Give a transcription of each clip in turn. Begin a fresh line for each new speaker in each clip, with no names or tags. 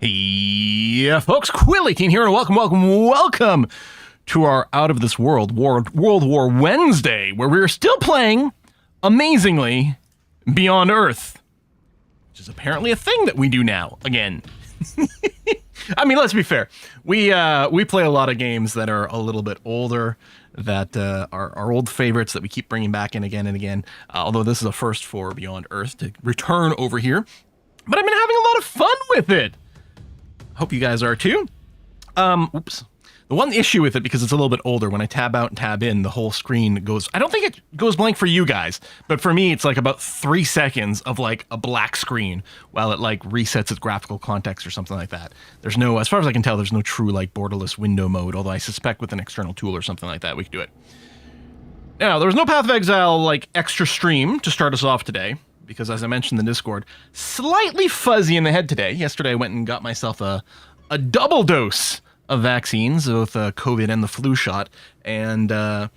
Yeah, folks, Quill18 here, and welcome to our Out of This World World War Wednesday, where we're still playing, amazingly, Beyond Earth, which is apparently a thing that we do now, again. I mean, let's be fair. We play a lot of games that are a little bit older, that are old favorites that we keep bringing back in again and again, although this is a first for Beyond Earth to return over here. But I've been having a lot of fun with it. Hope you guys are too. Oops. The one issue with it, because it's a little bit older, when I tab out and tab in, the whole screen goes, I don't think it goes blank for you guys, but for me, it's like about 3 seconds of like a black screen while it like resets its graphical context or something like that. There's no, as far as I can tell, there's no true like borderless window mode, although I suspect with an external tool or something like that, we could do it. Now, there was no Path of Exile like extra stream to start us off today, because as I mentioned in the Discord, slightly fuzzy in the head today. Yesterday I went and got myself a double dose of vaccines, both COVID and the flu shot, and feeling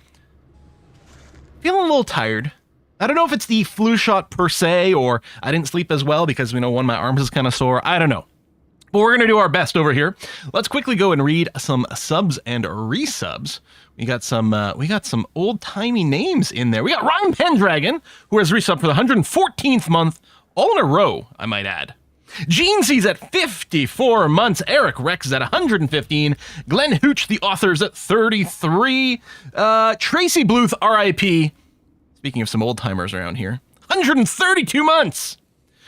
a little tired. I don't know if it's the flu shot per se, or I didn't sleep as well because, you know, one of my arms is kind of sore. I don't know. But we're going to do our best over here. Let's quickly go and read some subs and resubs. We got some old-timey names in there. We got Ryan Pendragon, who has resubbed for the 114th month, all in a row, I might add. Gene C's at 54 months. Eric Rex is at 115. Glenn Hooch, the author's at 33. Tracy Bluth, RIP. Speaking of some old-timers around here, 132 months.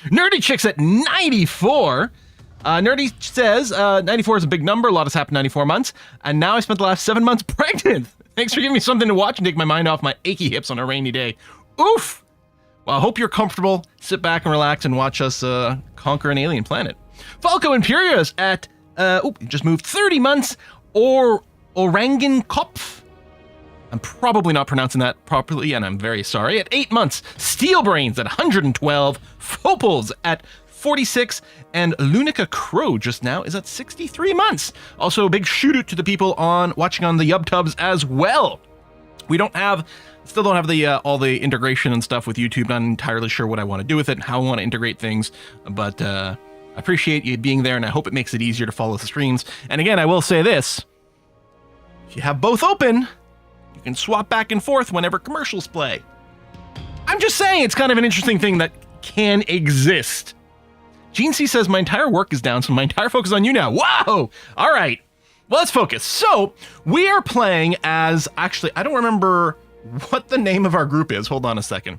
Nerdy Chick's at 94. Nerdy says, 94 is a big number. A lot has happened in 94 months. And now I spent the last 7 months pregnant. Thanks for giving me something to watch and take my mind off my achy hips on a rainy day. Oof. Well, I hope you're comfortable. Sit back and relax and watch us conquer an alien planet. Falco Imperius at, just moved 30 months. Or Orangan Kopf. I'm probably not pronouncing that properly, and I'm very sorry. At 8 months. Steel Brains at 112. Fopals at 46, and Lunica Crow just now is at 63 months. Also, a big shout out to the people watching on the YubTubs as well. We still don't have the all the integration and stuff with YouTube. Not entirely sure what I want to do with it and how I want to integrate things, but I appreciate you being there, and I hope it makes it easier to follow the streams. And again, I will say this: if you have both open, you can swap back and forth whenever commercials play. I'm just saying, it's kind of an interesting thing that can exist. Gene C says, my entire work is down, so my entire focus is on you now. Whoa! All right. Well, let's focus. So, we are playing as, actually, I don't remember what the name of our group is. Hold on a second.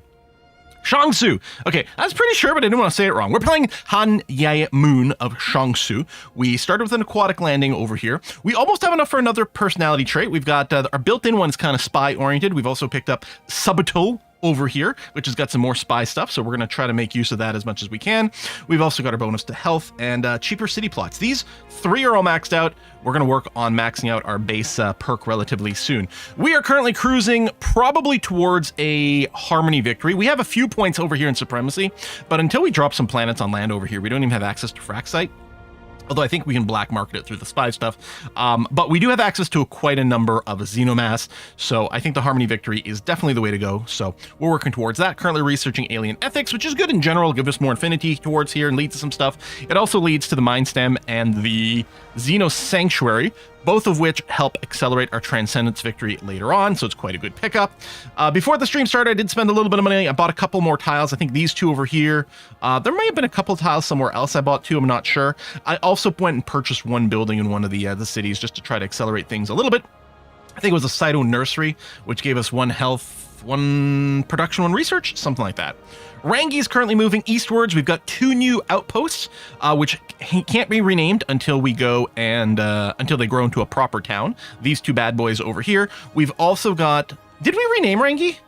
Shangsu. Okay, I was pretty sure, but I didn't want to say it wrong. We're playing Han Yae Moon of Shangsu. We started with an aquatic landing over here. We almost have enough for another personality trait. We've got our built-in one is kind of spy-oriented. We've also picked up Subito over here, which has got some more spy stuff, so we're going to try to make use of that as much as we can. We've also got our bonus to health and cheaper city plots. These 3 are all maxed out. We're going to work on maxing out our base perk relatively soon. We are currently cruising probably towards a Harmony victory. We have a few points over here in Supremacy, but until we drop some planets on land over here, we don't even have access to Frac Site. Although I think we can black market it through the spy stuff. But we do have access to quite a number of Xenomass, so I think the Harmony victory is definitely the way to go. So we're working towards that. Currently researching alien ethics, which is good in general. Give us more affinity towards here and lead to some stuff. It also leads to the Mind Stem and the Xeno Sanctuary, both of which help accelerate our Transcendence victory later on, so it's quite a good pickup. Before the stream started, I did spend a little bit of money. I bought a couple more tiles. I think these 2 over here. There may have been a couple tiles somewhere else I bought too, I'm not sure. I also went and purchased 1 building in one of the cities just to try to accelerate things a little bit. I think it was a Cyto Nursery, which gave us 1 health, 1 production, 1 research, something like that. Rangi is currently moving eastwards. We've got 2 new outposts, which can't be renamed until we go and until they grow into a proper town. These 2 bad boys over here. We've also got. Did we rename Rangi?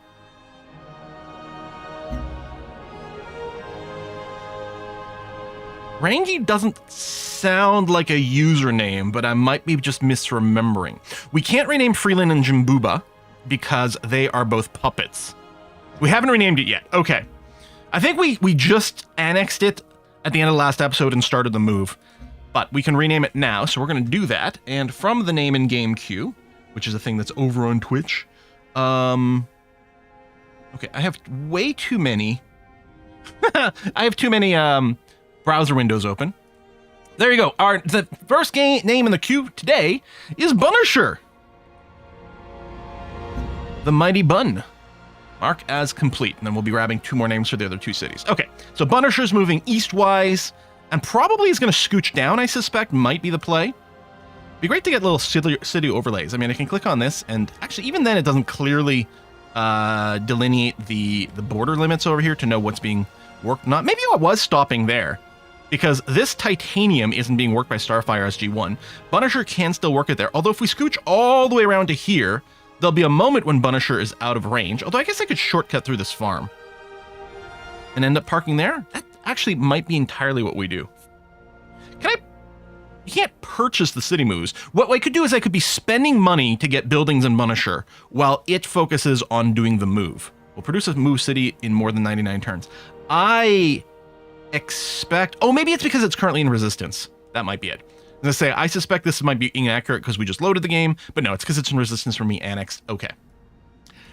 Rangi doesn't sound like a username, but I might be just misremembering. We can't rename Freeland and Jimbuba because they are both puppets. We haven't renamed it yet. Okay. I think we just annexed it at the end of the last episode and started the move, but we can rename it now, so we're going to do that. And from the name in game queue, which is a thing that's over on Twitch, okay, I have way too many. I have too many browser windows open. There you go. The first name in the queue today is Bunisher. The Mighty Bun. Mark as complete, and then we'll be grabbing 2 more names for the other 2 cities. Okay, so Bunisher's moving eastwise, and probably is going to scooch down, I suspect, might be the play. Be great to get little city overlays. I mean, I can click on this, and actually, even then, it doesn't clearly delineate the border limits over here to know what's being worked. Not maybe I was stopping there, because this titanium isn't being worked by Starfire SG1. Bunisher can still work it there, although if we scooch all the way around to here, there'll be a moment when Bunisher is out of range, although I guess I could shortcut through this farm and end up parking there. That actually might be entirely what we do. You can't purchase the city moves. What I could do is I could be spending money to get buildings in Bunisher while it focuses on doing the move. We'll produce a move city in more than 99 turns. I expect... Oh, maybe it's because it's currently in resistance. That might be it. As I say, I suspect this might be inaccurate because we just loaded the game, but no, it's because it's in resistance from me annexed. Okay.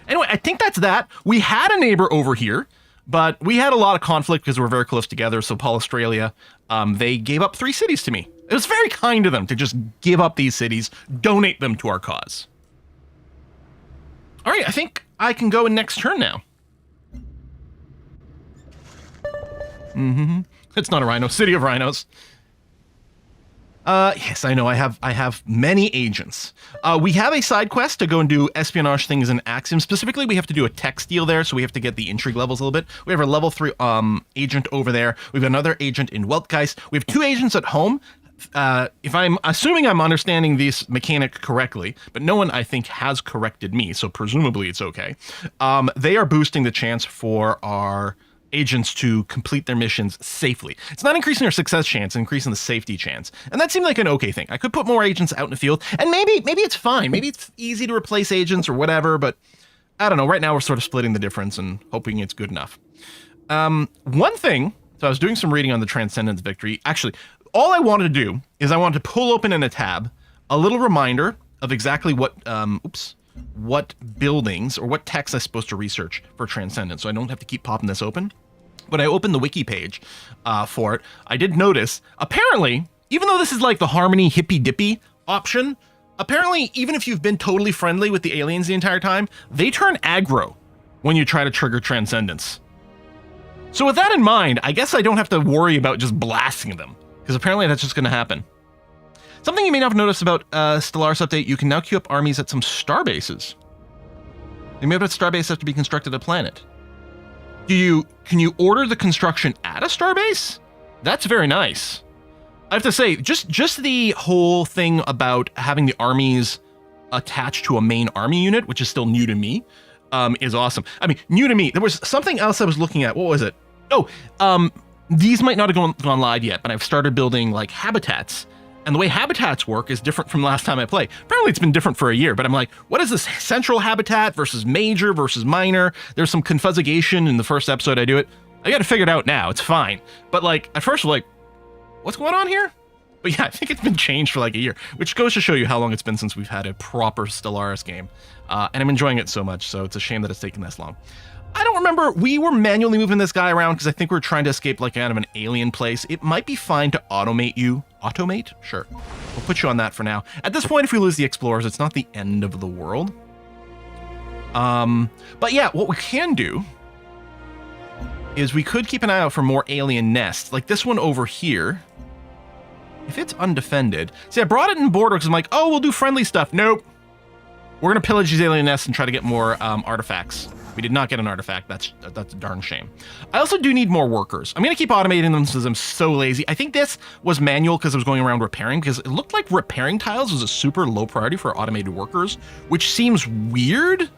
Anyway, I think that's that. We had a neighbor over here, but we had a lot of conflict because we're very close together. So Paul Australia, they gave up 3 cities to me. It was very kind of them to just give up these cities, donate them to our cause. All right, I think I can go in next turn now. It's not a rhino, city of rhinos. Yes, I know. I have many agents. We have a side quest to go and do espionage things in Axiom. Specifically, we have to do a tech steal there, so we have to get the intrigue levels a little bit. We have our level 3 agent over there. We've got another agent in Weltgeist. We have 2 agents at home. If I'm assuming I'm understanding this mechanic correctly, but no one I think has corrected me, so presumably it's okay. They are boosting the chance for our agents to complete their missions safely. It's not increasing their success chance, it's increasing the safety chance. And that seemed like an okay thing. I could put more agents out in the field, and maybe it's fine. Maybe it's easy to replace agents or whatever, but I don't know. Right now we're sort of splitting the difference and hoping it's good enough. One thing, so I was doing some reading on the Transcendence victory. Actually, all I wanted to do is I wanted to pull open in a tab a little reminder of exactly what buildings or what text I'm supposed to research for Transcendence, so I don't have to keep popping this open. When I opened the wiki page for it, I did notice, apparently, even though this is like the Harmony hippy-dippy option, apparently, even if you've been totally friendly with the aliens the entire time, they turn aggro when you try to trigger Transcendence. So with that in mind, I guess I don't have to worry about just blasting them, because apparently that's just going to happen. Something you may not have noticed about Stellaris Update, you can now queue up armies at some starbases. You may have a starbase have to be constructed a planet. Can you order the construction at a starbase? That's very nice. I have to say, just the whole thing about having the armies attached to a main army unit, which is still new to me, is awesome. I mean, new to me. There was something else I was looking at. What was it? Oh, these might not have gone live yet, but I've started building like habitats. And the way habitats work is different from last time I played. Apparently it's been different for a year, but I'm like, what is this central habitat versus major versus minor? There's some confuscation in the first episode I do it. I got to figure it out now. It's fine. But like, at first, like, what's going on here? But yeah, I think it's been changed for like a year, which goes to show you how long it's been since we've had a proper Stellaris game. And I'm enjoying it so much, so it's a shame that it's taken this long. I don't remember. We were manually moving this guy around because I think we were trying to escape like out of an alien place. It might be fine to automate you. Automate? Sure. We'll put you on that for now. At this point, if we lose the explorers, it's not the end of the world. But yeah, what we can do is we could keep an eye out for more alien nests. Like this one over here. If it's undefended. See, I brought it in border because I'm like, oh, we'll do friendly stuff. Nope. We're going to pillage these alien nests and try to get more artifacts. We did not get an artifact. That's a darn shame. I also do need more workers. I'm going to keep automating them since I'm so lazy. I think this was manual because I was going around repairing, because it looked like repairing tiles was a super low priority for automated workers, which seems weird.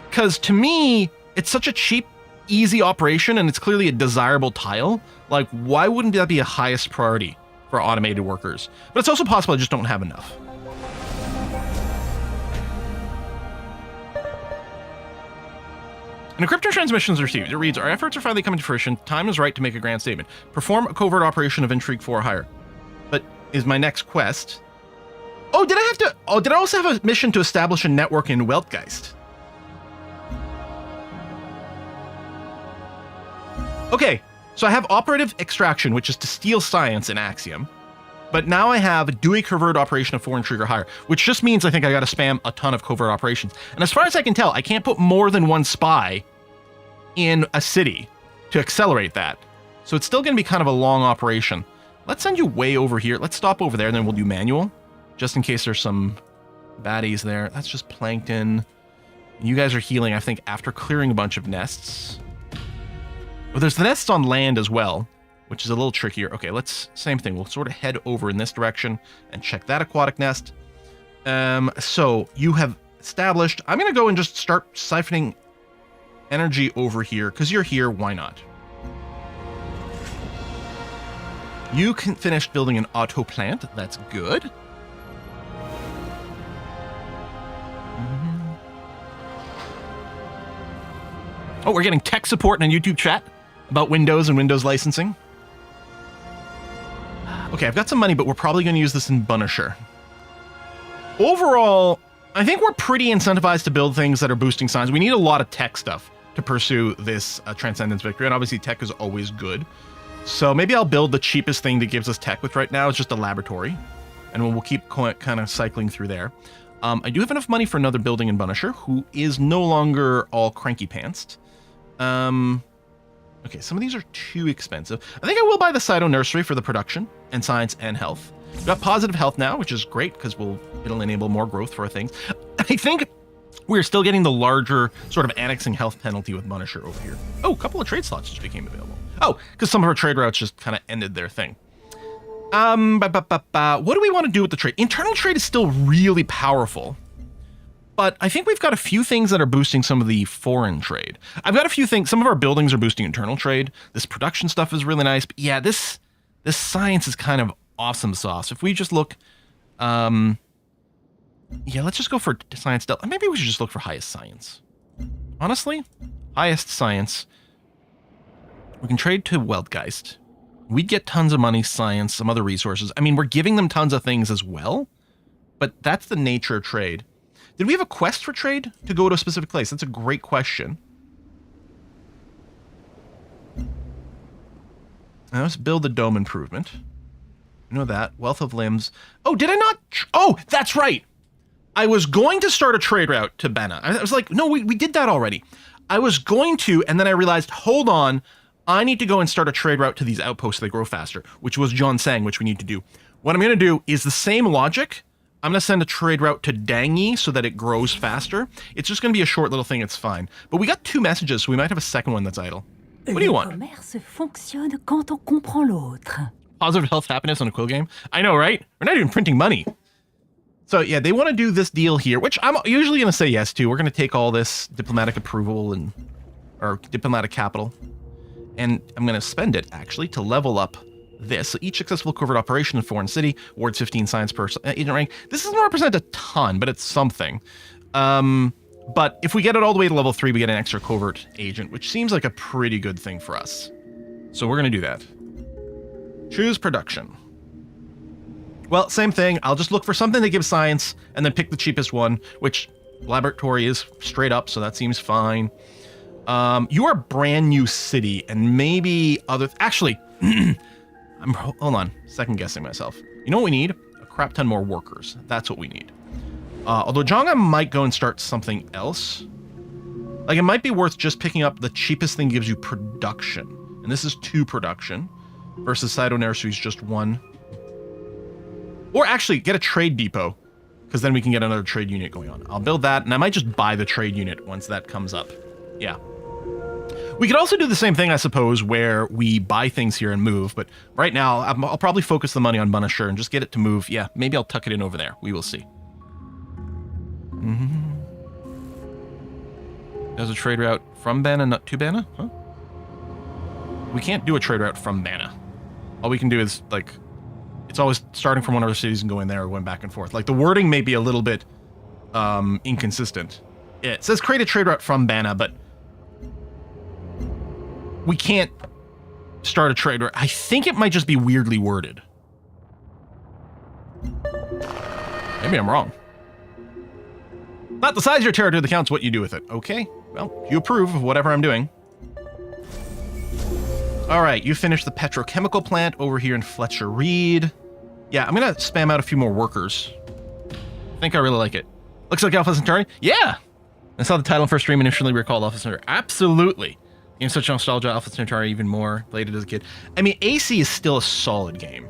Because to me, it's such a cheap, easy operation, and it's clearly a desirable tile. Like, why wouldn't that be a highest priority for automated workers? But it's also possible I just don't have enough. An encryptor transmission is received. It reads, our efforts are finally coming to fruition. Time is right to make a grand statement. Perform a covert operation of Intrigue 4 or higher. But is my next quest... Oh, did I also have a mission to establish a network in Weltgeist? Okay, So I have operative extraction, which is to steal science in Axiom. But now I have do a covert operation of 4 intrigue or higher, which just means I think I got to spam a ton of covert operations. And as far as I can tell, I can't put more than 1 spy in a city to accelerate that. So it's still going to be kind of a long operation. Let's send you way over here. Let's stop over there, and then we'll do manual, just in case there's some baddies there. That's just plankton. You guys are healing, I think, after clearing a bunch of nests. Well, there's the nests on land as well, which is a little trickier. Okay, same thing. We'll sort of head over in this direction and check that aquatic nest. So you have established, I'm going to go and just start siphoning energy over here, because you're here, why not? You can finish building an auto plant. That's good. Oh, we're getting tech support in a YouTube chat about Windows and Windows licensing. Okay, I've got some money, but we're probably going to use this in Bunisher. Overall, I think we're pretty incentivized to build things that are boosting science. We need a lot of tech stuff to pursue this Transcendence victory, and obviously tech is always good. So maybe I'll build the cheapest thing that gives us tech, which right now is just a laboratory, and we'll keep kind of cycling through there. I do have enough money for another building in Bunisher, who is no longer all cranky pantsed. Okay, some of these are too expensive. I think I will buy the Cyto Nursery for the production and science and health. We've got positive health now, which is great because it'll enable more growth for our things. I think we're still getting the larger sort of annexing health penalty with Bunisher over here. Oh, a couple of trade slots just became available. Oh, because some of our trade routes just kind of ended their thing. What do we want to do with the trade? Internal trade is still really powerful, but I think we've got a few things that are boosting some of the foreign trade. I've got a few things. Some of our buildings are boosting internal trade. This production stuff is really nice. But yeah, this science is kind of awesome sauce. If we just look, yeah, let's just go for science. Maybe we should just look for highest science. Honestly, highest science. We can trade to Weltgeist. We'd get tons of money, science, some other resources. I mean, we're giving them tons of things as well, but that's the nature of trade. Did we have a quest for trade to go to a specific place? That's a great question. Now let's build the dome improvement. You know that. Wealth of limbs. Oh, did I not? Oh, that's right. I was going to start a trade route to Bena. I was like, no, we did that already. I was going to, and then I realized, hold on, I need to go and start a trade route to these outposts so they grow faster, which was John saying, which we need to do. What I'm going to do is the same logic. I'm going to send a trade route to Dangi so that it grows faster. It's just going to be a short little thing. It's fine. But we got 2 messages, so we might have a second one that's idle. What do you want? Positive health, happiness on a quill game? I know, right? We're not even printing money. So yeah, they want to do this deal here, which I'm usually going to say yes to. We're going to take all this diplomatic approval or diplomatic capital. And I'm going to spend it, actually, to level up this. So each successful covert operation in foreign city awards 15 science per agent rank. This doesn't represent a ton, but it's something. But if we get it all the way to level 3, we get an extra covert agent, which seems like a pretty good thing for us. So we're going to do that. Choose production. Well, same thing. I'll just look for something that gives science and then pick the cheapest one, which laboratory is straight up, so that seems fine. You are a brand new city, and maybe other... Actually, hold on. Second guessing myself. You know what we need? A crap ton more workers. That's what we need. Although Jonga might go and start something else. Like, it might be worth just picking up the cheapest thing gives you production. And this is 2 production. Versus Cyto Nursery is just 1. Or actually, get a trade depot. Because then we can get another trade unit going on. I'll build that, and I might just buy the trade unit once that comes up. Yeah. We could also do the same thing, I suppose, where we buy things here and move, but right now, I'll probably focus the money on Bunisher and just get it to move. Yeah, maybe I'll tuck it in over there. We will see. There's a trade route from Bana, not to Bana? Huh? We can't do a trade route from Bana. All we can do is, like, it's always starting from one of the cities and going there or going back and forth. Like, the wording may be a little bit inconsistent. It says create a trade route from Bana, but we can't start a trade route. I think it might just be weirdly worded. Maybe I'm wrong. Not the size of your territory that counts, what you do with it. Okay, well, you approve of whatever I'm doing. All right, you finished the petrochemical plant over here in Fletcher Reed. Yeah, I'm going to spam out a few more workers. I think I really like it. Looks like Alpha Centauri? Yeah! I saw the title first stream initially recalled Alpha Centauri. Absolutely. Game such nostalgia, Alpha Centauri even more. Played it as a kid. I mean, AC is still a solid game.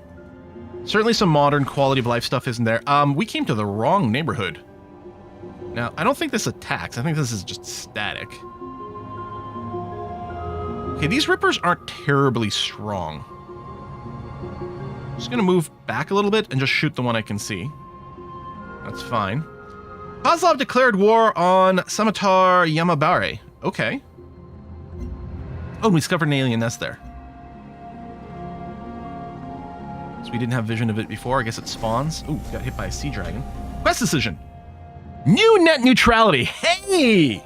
Certainly some modern quality of life stuff isn't there. We came to the wrong neighborhood. Now, I don't think this attacks. I think this is just static. Okay, these rippers aren't terribly strong. Just gonna move back a little bit and just shoot the one I can see. That's fine. Kozlov declared war on Samatar Yamabare. Okay. Oh, we discovered an alien nest there. So we didn't have vision of it before. I guess it spawns. Ooh, got hit by a sea dragon. Quest decision. New net neutrality. Hey!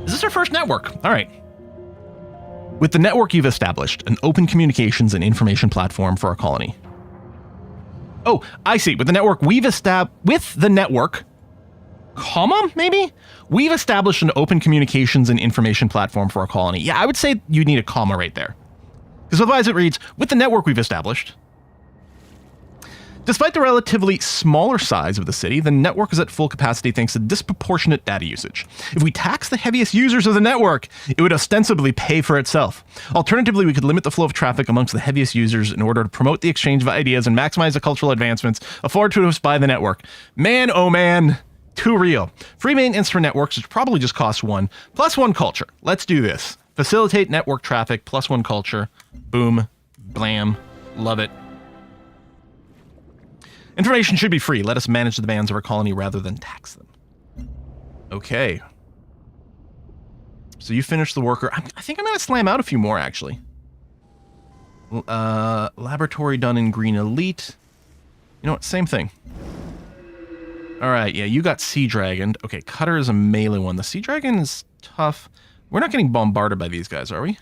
Is this our first network? All right. With the network you've established, an open communications and information platform for our colony. Oh, I see. With the network we've comma, maybe? We've established an open communications and information platform for our colony. Yeah, I would say you need a comma right there. Because otherwise it reads, with the network we've established. Despite the relatively smaller size of the city, the network is at full capacity thanks to disproportionate data usage. If we tax the heaviest users of the network, it would ostensibly pay for itself. Alternatively, we could limit the flow of traffic amongst the heaviest users in order to promote the exchange of ideas and maximize the cultural advancements afforded to us by the network. Man, oh man, too real. Free maintenance for networks, which probably just costs 1, plus 1 culture. Let's do this. Facilitate network traffic, plus 1 culture. Boom, blam, love it. Information should be free. Let us manage the demands of our colony rather than tax them. Okay. So you finished the worker. I think I'm going to slam out a few more, actually. Laboratory done in Green Elite. You know what? Same thing. All right. Yeah, you got Sea Dragon. Okay, Cutter is a melee one. The Sea Dragon is tough. We're not getting bombarded by these guys, are we?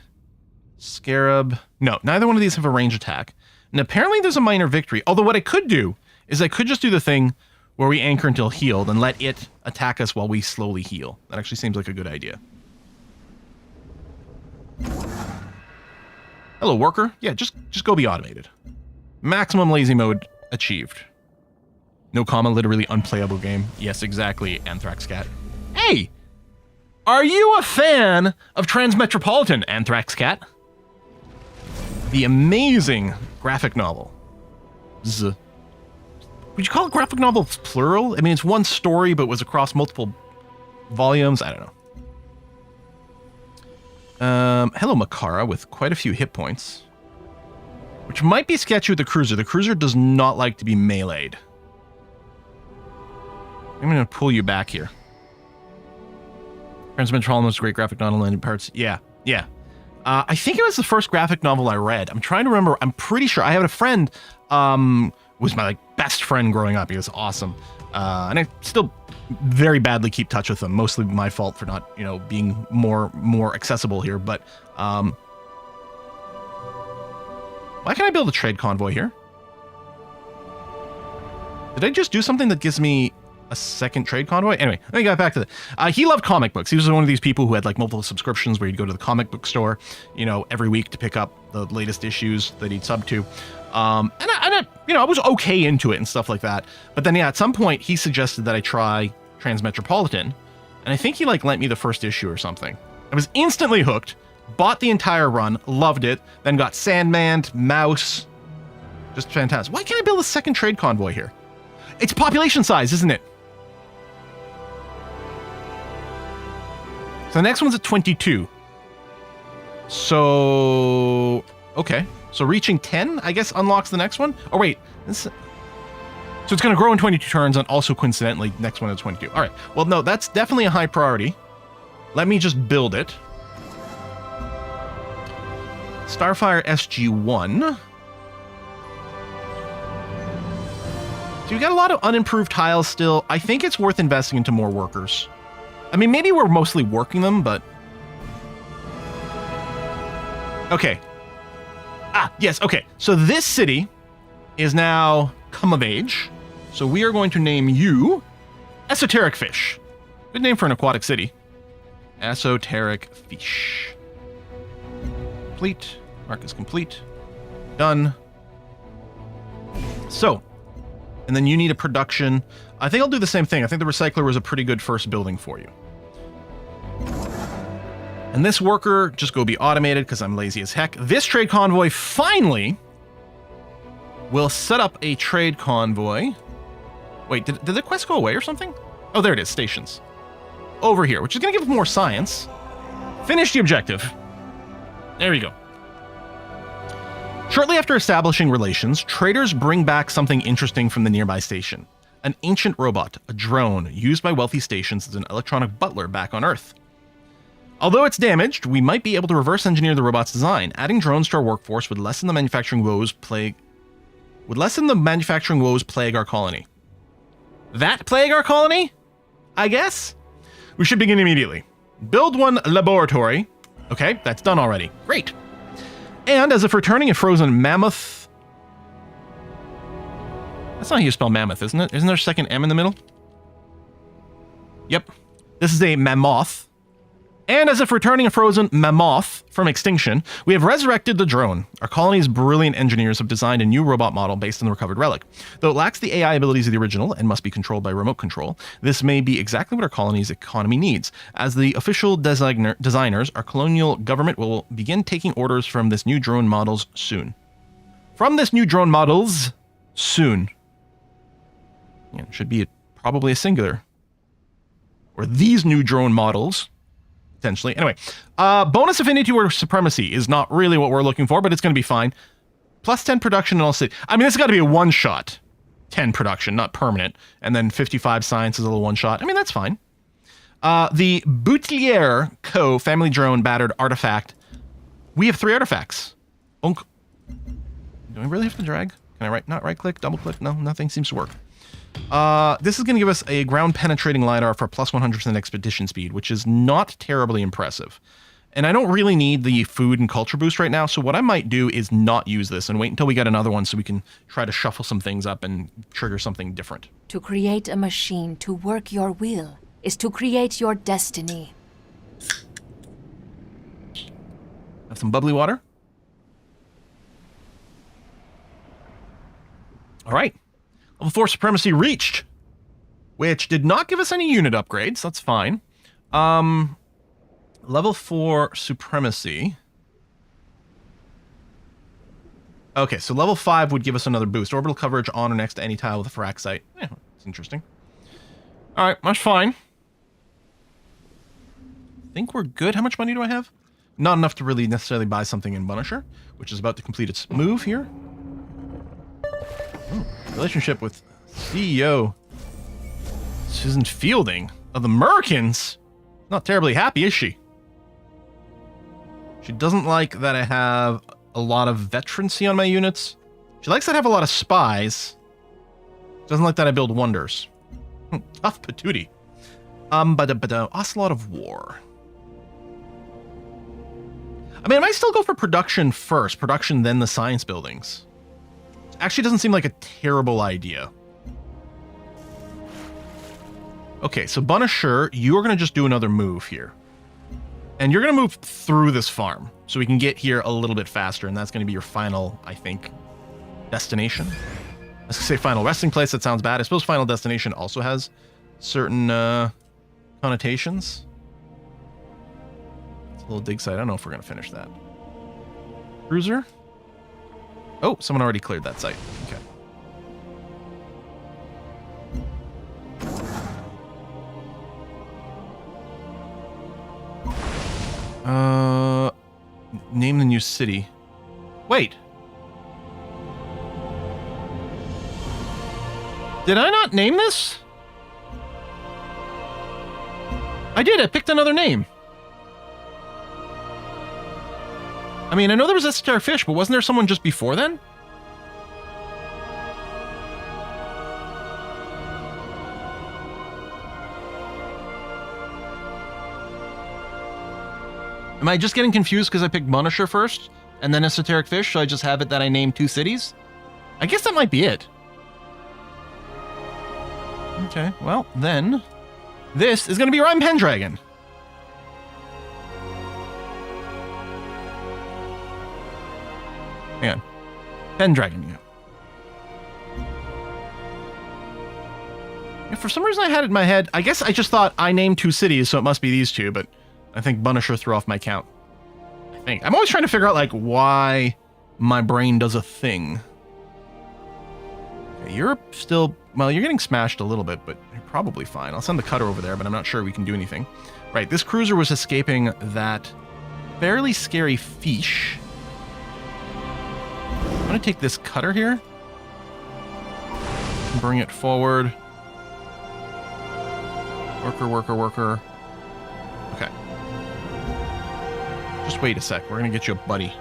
Scarab. No, neither one of these have a range attack. And apparently there's a minor victory. Although what I could do is I could just do the thing where we anchor until healed and let it attack us while we slowly heal. That actually seems like a good idea. Hello, worker. Yeah, just go be automated. Maximum lazy mode achieved. No comma, literally unplayable game. Yes, exactly, Anthrax Cat. Hey! Are you a fan of Transmetropolitan, Anthrax Cat? The amazing graphic novel. Would you call it graphic novel plural? I mean, it's one story, but was across multiple volumes. I don't know. Hello, Makara, with quite a few hit points. Which might be sketchy with the cruiser. The cruiser does not like to be meleeed. I'm going to pull you back here. Transmetropolitan was a great graphic novel in parts. Yeah. I think it was the first graphic novel I read. I'm trying to remember. I'm pretty sure. I had a friend, was my best friend growing up. He was awesome. And I still very badly keep touch with him. Mostly my fault for not, being more accessible here. But why can't I build a trade convoy here? Did I just do something that gives me a second trade convoy? Anyway, let me get back to that. He loved comic books. He was one of these people who had multiple subscriptions where he'd go to the comic book store, every week to pick up the latest issues that he'd sub to. And I was okay into it and stuff like that. But then, at some point he suggested that I try Transmetropolitan. And I think he lent me the first issue or something. I was instantly hooked, bought the entire run, loved it, then got Sandman, Mouse. Just fantastic. Why can't I build a second trade convoy here? It's population size, isn't it? So the next one's at 22. So, okay. So reaching 10, I guess, unlocks the next one. Oh, wait. So it's going to grow in 22 turns, and also coincidentally, next one is 22. All right. Well, no, that's definitely a high priority. Let me just build it. Starfire SG-1. So you got a lot of unimproved tiles still. I think it's worth investing into more workers. I mean, maybe we're mostly working them, but... Okay. Yes, okay. So this city is now come of age. So we are going to name you Esoteric Fish. Good name for an aquatic city. Esoteric Fish. complete. Mark is complete. Done. So, and then you need a production. I think I'll do the same thing. I think the recycler was a pretty good first building for you. And this worker, just go be automated because I'm lazy as heck. This trade convoy finally will set up a trade convoy. Wait, did the quest go away or something? Oh, there it is, stations. Over here, which is going to give more science. Finish the objective. There you go. Shortly after establishing relations, traders bring back something interesting from the nearby station. An ancient robot, a drone, used by wealthy stations as an electronic butler back on Earth. Although it's damaged, we might be able to reverse engineer the robot's design. Adding drones to our workforce would lessen the manufacturing woes plague our colony. That plague our colony? I guess? We should begin immediately. Build one laboratory. Okay, that's done already. Great. And as if returning a frozen mammoth... That's not how you spell mammoth, isn't it? Isn't there a second M in the middle? Yep. This is a mammoth. And as if returning a frozen mammoth from extinction, we have resurrected the drone. Our colony's brilliant engineers have designed a new robot model based on the recovered relic. Though it lacks the AI abilities of the original and must be controlled by remote control, this may be exactly what our colony's economy needs. As the official designers, our colonial government will begin taking orders from this new drone models soon. Yeah, it should be probably a singular. Or these new drone models. Potentially. Anyway, bonus affinity or supremacy is not really what we're looking for, but it's going to be fine. Plus 10 production in all cities. I mean, this has got to be a one-shot 10 production, not permanent. And then 55 science is a little one-shot. I mean, that's fine. The Boutelier Co. Family Drone Battered Artifact. We have 3 artifacts. Do we really have to drag? Can I not right-click, double-click? No, nothing seems to work. This is going to give us a ground-penetrating LiDAR for plus 100% expedition speed, which is not terribly impressive. And I don't really need the food and culture boost right now, so what I might do is not use this and wait until we get another one so we can try to shuffle some things up and trigger something different.
To create a machine to work your will is to create your destiny.
Have some bubbly water. All right. Level 4 supremacy reached, which did not give us any unit upgrades. That's fine. Level 4 supremacy. Okay, so level 5 would give us another boost. Orbital coverage on or next to any tile with a frac site. Yeah, that's interesting. All right, that's fine. I think we're good. How much money do I have? Not enough to really necessarily buy something in Punisher, which is about to complete its move here. Ooh. Relationship with CEO Susan Fielding of the Merkins. Not terribly happy, is she? She doesn't like that I have a lot of veterancy on my units. She likes that I have a lot of spies. Doesn't like that I build wonders. Tough patootie. Ocelot of War. I mean, I might still go for production first. Production, then the science buildings. Actually doesn't seem like a terrible idea. Okay, so Punisher, you're going to just do another move here. And you're going to move through this farm. So we can get here a little bit faster. And that's going to be your final, I think, destination. I was going to say final resting place. That sounds bad. I suppose final destination also has certain connotations. It's a little dig site. I don't know if we're going to finish that. Cruiser? Oh, someone already cleared that site. Okay. Name the new city. Wait. Did I not name this? I did. I picked another name. I mean, I know there was Esoteric Fish, but wasn't there someone just before then? Am I just getting confused because I picked Punisher first and then Esoteric Fish, so I just have it that I named 2 cities? I guess that might be it. Okay, well, then this is going to be Rhyme Pendragon. Hang on. Pendragon, yeah. For some reason I had it in my head. I guess I just thought I named 2 cities, so it must be these 2, but I think Bunisher threw off my count. I think. I'm always trying to figure out, like, why my brain does a thing. Okay, you're still... Well, you're getting smashed a little bit, but you're probably fine. I'll send the cutter over there, but I'm not sure we can do anything. Right, this cruiser was escaping that fairly scary fish. I'm going to take this cutter here. Bring it forward. Worker. Okay. Just wait a sec. We're going to get you a buddy.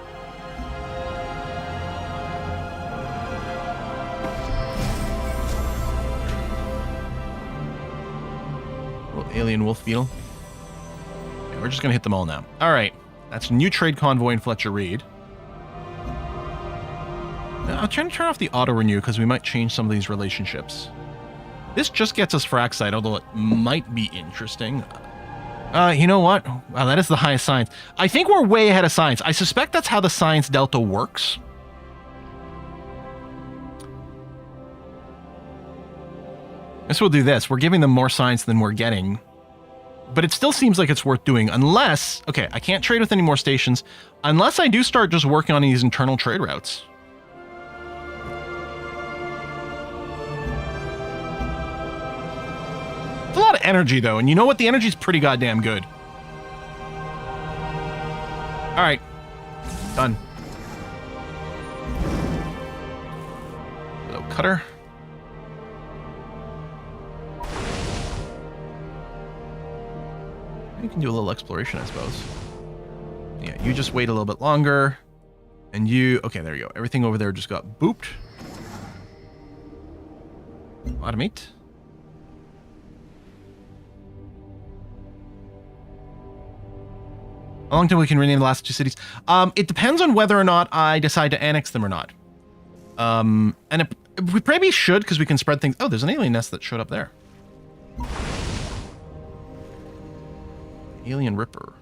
Little alien wolf beetle. Okay, we're just going to hit them all now. All right. That's a new trade convoy in Fletcher Reed. Now, I'm trying to turn off the auto-renew because we might change some of these relationships. This just gets us Fraxite, although it might be interesting. You know what? Wow, that is the highest science. I think we're way ahead of science. I suspect that's how the science delta works. Guess we'll do this. We're giving them more science than we're getting. But it still seems like it's worth doing, unless... Okay, I can't trade with any more stations, unless I do start just working on these internal trade routes. It's a lot of energy, though, and you know what? The energy's pretty goddamn good. Alright. Done. Hello, cutter. You can do a little exploration, I suppose. Yeah, you just wait a little bit longer. And you... Okay, there you go. Everything over there just got booped. Automate. How long till we can rename the last 2 cities? It depends on whether or not I decide to annex them or not. And we probably should, because we can spread things... Oh, there's an alien nest that showed up there. Alien Ripper.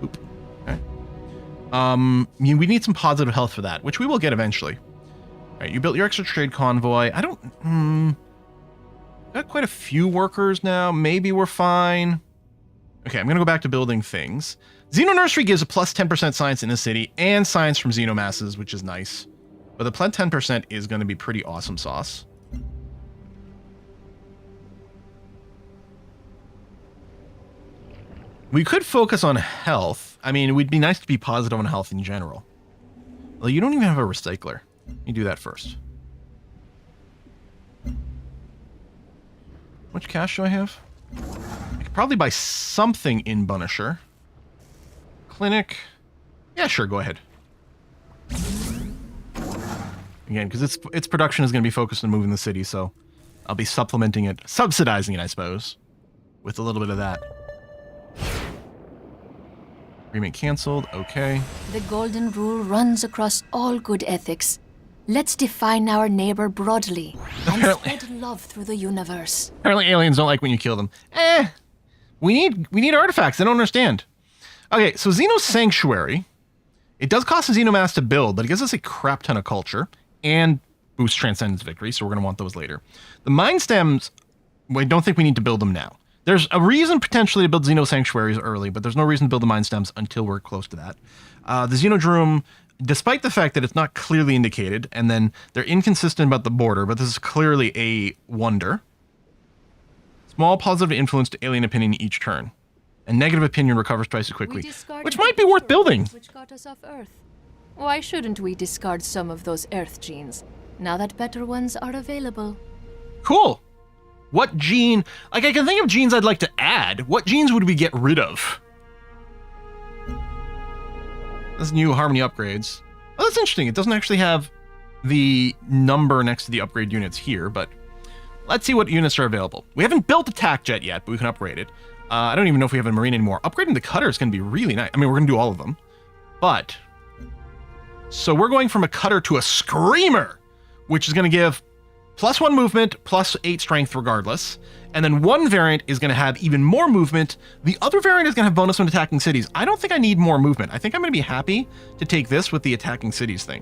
Oop. Okay. We need some positive health for that, which we will get eventually. All right, you built your extra trade convoy. I don't... got quite a few workers now. Maybe we're fine. Okay, I'm going to go back to building things. Xeno Nursery gives a plus 10% science in the city and science from xenomasses, which is nice. But the plus 10% is going to be pretty awesome sauce. We could focus on health. I mean, it would be nice to be positive on health in general. Well, you don't even have a recycler. You do that first. How much cash do I have? I could probably buy something in Bunisher. Clinic. Yeah, sure, go ahead. Again, because its production is going to be focused on moving the city, so I'll be supplementing it, subsidizing it, I suppose, with a little bit of that. Agreement canceled. Okay.
The golden rule runs across all good ethics. Let's define our neighbor broadly and spread love through the universe.
Apparently aliens don't like when you kill them. We need artifacts. I don't understand. Okay, so Xeno Sanctuary. It does cost a Xenomass to build, but it gives us a crap ton of culture and boosts Transcendence Victory, so we're going to want those later. The Mind Stems, I don't think we need to build them now. There's a reason potentially to build Xeno Sanctuaries early, but there's no reason to build the Mind Stems until we're close to that. The Xenodrome, despite the fact that it's not clearly indicated, and then they're inconsistent about the border, but this is clearly a wonder. Small positive influence to alien opinion each turn. And negative opinion recovers twice as quickly, which might be worth building.
Which got us off Earth. Why shouldn't we discard some of those Earth genes, now that better ones are available?
Cool. What gene... Like, I can think of genes I'd like to add. What genes would we get rid of? This new Harmony upgrades. Oh, that's interesting. It doesn't actually have the number next to the upgrade units here, but let's see what units are available. We haven't built Attack Jet yet, but we can upgrade it. I don't even know if we have a Marine anymore. Upgrading the Cutter is going to be really nice. I mean, we're going to do all of them. But... So we're going from a Cutter to a Screamer, which is going to give +1 movement, +8 strength regardless. And then one variant is going to have even more movement. The other variant is going to have bonus when attacking cities. I don't think I need more movement. I think I'm going to be happy to take this with the attacking cities thing,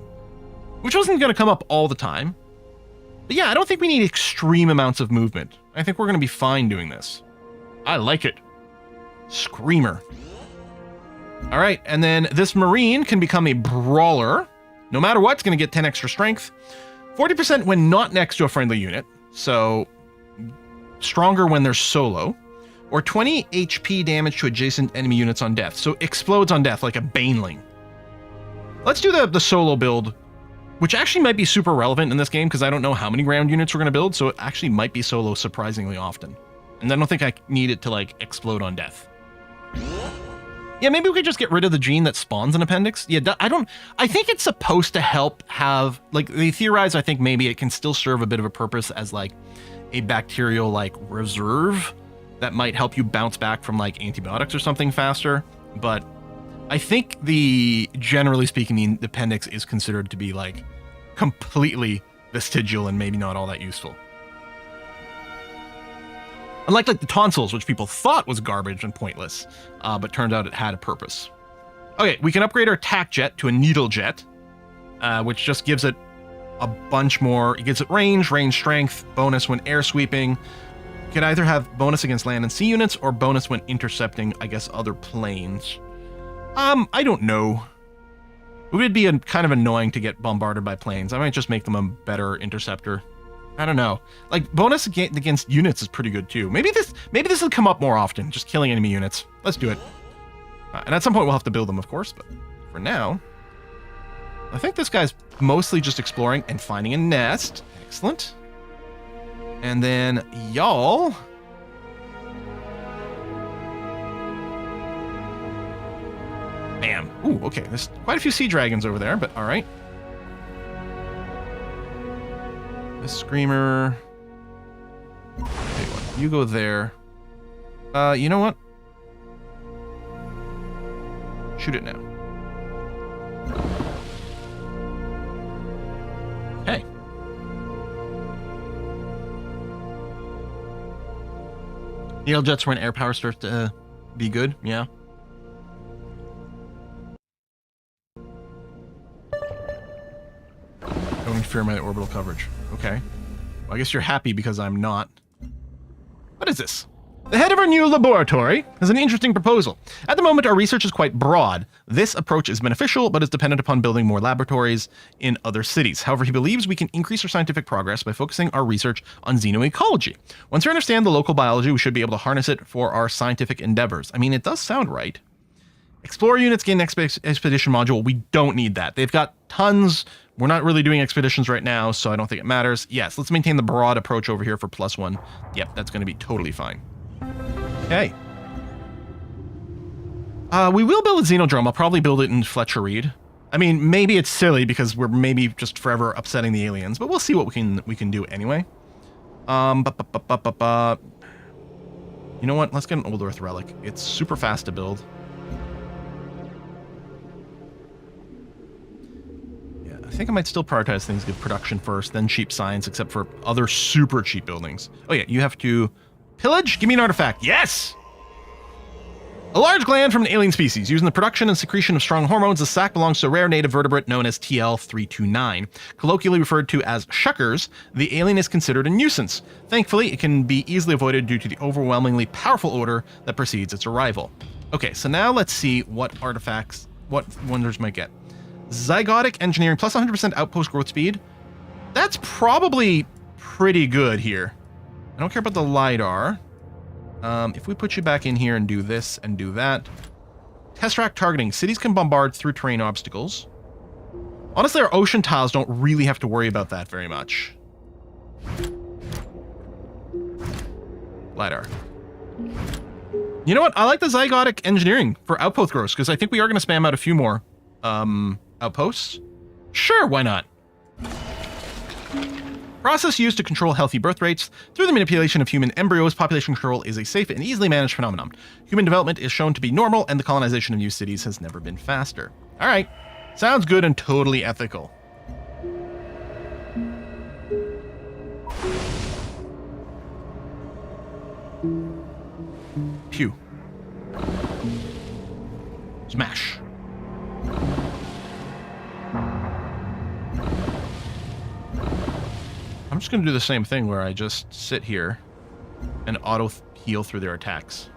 which wasn't going to come up all the time. But yeah, I don't think we need extreme amounts of movement. I think we're going to be fine doing this. I like it. Screamer. All right, and then this Marine can become a Brawler. No matter what, it's going to get 10 extra strength. 40% when not next to a friendly unit, so stronger when they're solo. Or 20 HP damage to adjacent enemy units on death, so explodes on death like a Baneling. Let's do the solo build, which actually might be super relevant in this game because I don't know how many ground units we're going to build, so it actually might be solo surprisingly often. And I don't think I need it to, like, explode on death. Yeah, maybe we could just get rid of the gene that spawns an appendix. Yeah, I think it's supposed to help have, like, they theorize, I think maybe it can still serve a bit of a purpose as, like, a bacterial, like, reserve that might help you bounce back from, like, antibiotics or something faster. But I think generally speaking, the appendix is considered to be, like, completely vestigial and maybe not all that useful. Unlike, like, the tonsils, which people thought was garbage and pointless, but turned out it had a purpose. Okay, we can upgrade our attack jet to a needle jet, which just gives it a bunch more. It gives it range strength, bonus when air sweeping. You can either have bonus against land and sea units or bonus when intercepting, I guess, other planes. I don't know. It would be kind of annoying to get bombarded by planes. I might just make them a better interceptor. I don't know. Like, bonus against units is pretty good too. Maybe this will come up more often, just killing enemy units. Let's do it. And at some point we'll have to build them, of course, but for now, I think this guy's mostly just exploring and finding a nest. Excellent. And then y'all. Bam. Ooh, okay. There's quite a few sea dragons over there, but all right. This Screamer. You go there. You know what? Shoot it now. Hey. Needle jets when air power starts to be good, yeah. Don't interfere my orbital coverage. Okay. Well, I guess you're happy because I'm not. What is this? The head of our new laboratory has an interesting proposal. At the moment, our research is quite broad. This approach is beneficial, but is dependent upon building more laboratories in other cities. However, he believes we can increase our scientific progress by focusing our research on xenoecology. Once we understand the local biology, we should be able to harness it for our scientific endeavors. I mean, it does sound right. Explorer units gain expedition module. We don't need that. They've got tons. We're not really doing expeditions right now, so I don't think it matters. Yes, let's maintain the broad approach over here for +1. Yep, that's going to be totally fine. Okay. We will build a Xenodrome. I'll probably build it in Fletcher Reed. I mean, maybe it's silly because we're maybe just forever upsetting the aliens, but we'll see what we can do anyway. You know what? Let's get an Old Earth Relic. It's super fast to build. Yeah, I think I might still prioritize things, get production first, then cheap science, except for other super cheap buildings. Oh yeah, you have to pillage? Give me an artifact. Yes! A large gland from an alien species. Using the production and secretion of strong hormones, the sac belongs to a rare native vertebrate known as TL329. Colloquially referred to as shuckers, the alien is considered a nuisance. Thankfully, it can be easily avoided due to the overwhelmingly powerful odor that precedes its arrival. Okay, so now let's see what artifacts, what wonders might get. Zygotic engineering plus 100% outpost growth speed. That's probably pretty good here. I don't care about the LiDAR. If we put you back in here and do this and do that. Tesseract targeting. Cities can bombard through terrain obstacles. Honestly, our ocean tiles don't really have to worry about that very much. LiDAR. You know what? I like the zygotic engineering for outpost growth because I think we are going to spam out a few more outposts. Sure, why not? Process used to control healthy birth rates. Through the manipulation of human embryos, population control is a safe and easily managed phenomenon. Human development is shown to be normal, and the colonization of new cities has never been faster. All right. Sounds good and totally ethical. Pew. Smash. I'm just going to do the same thing where I just sit here and auto heal through their attacks.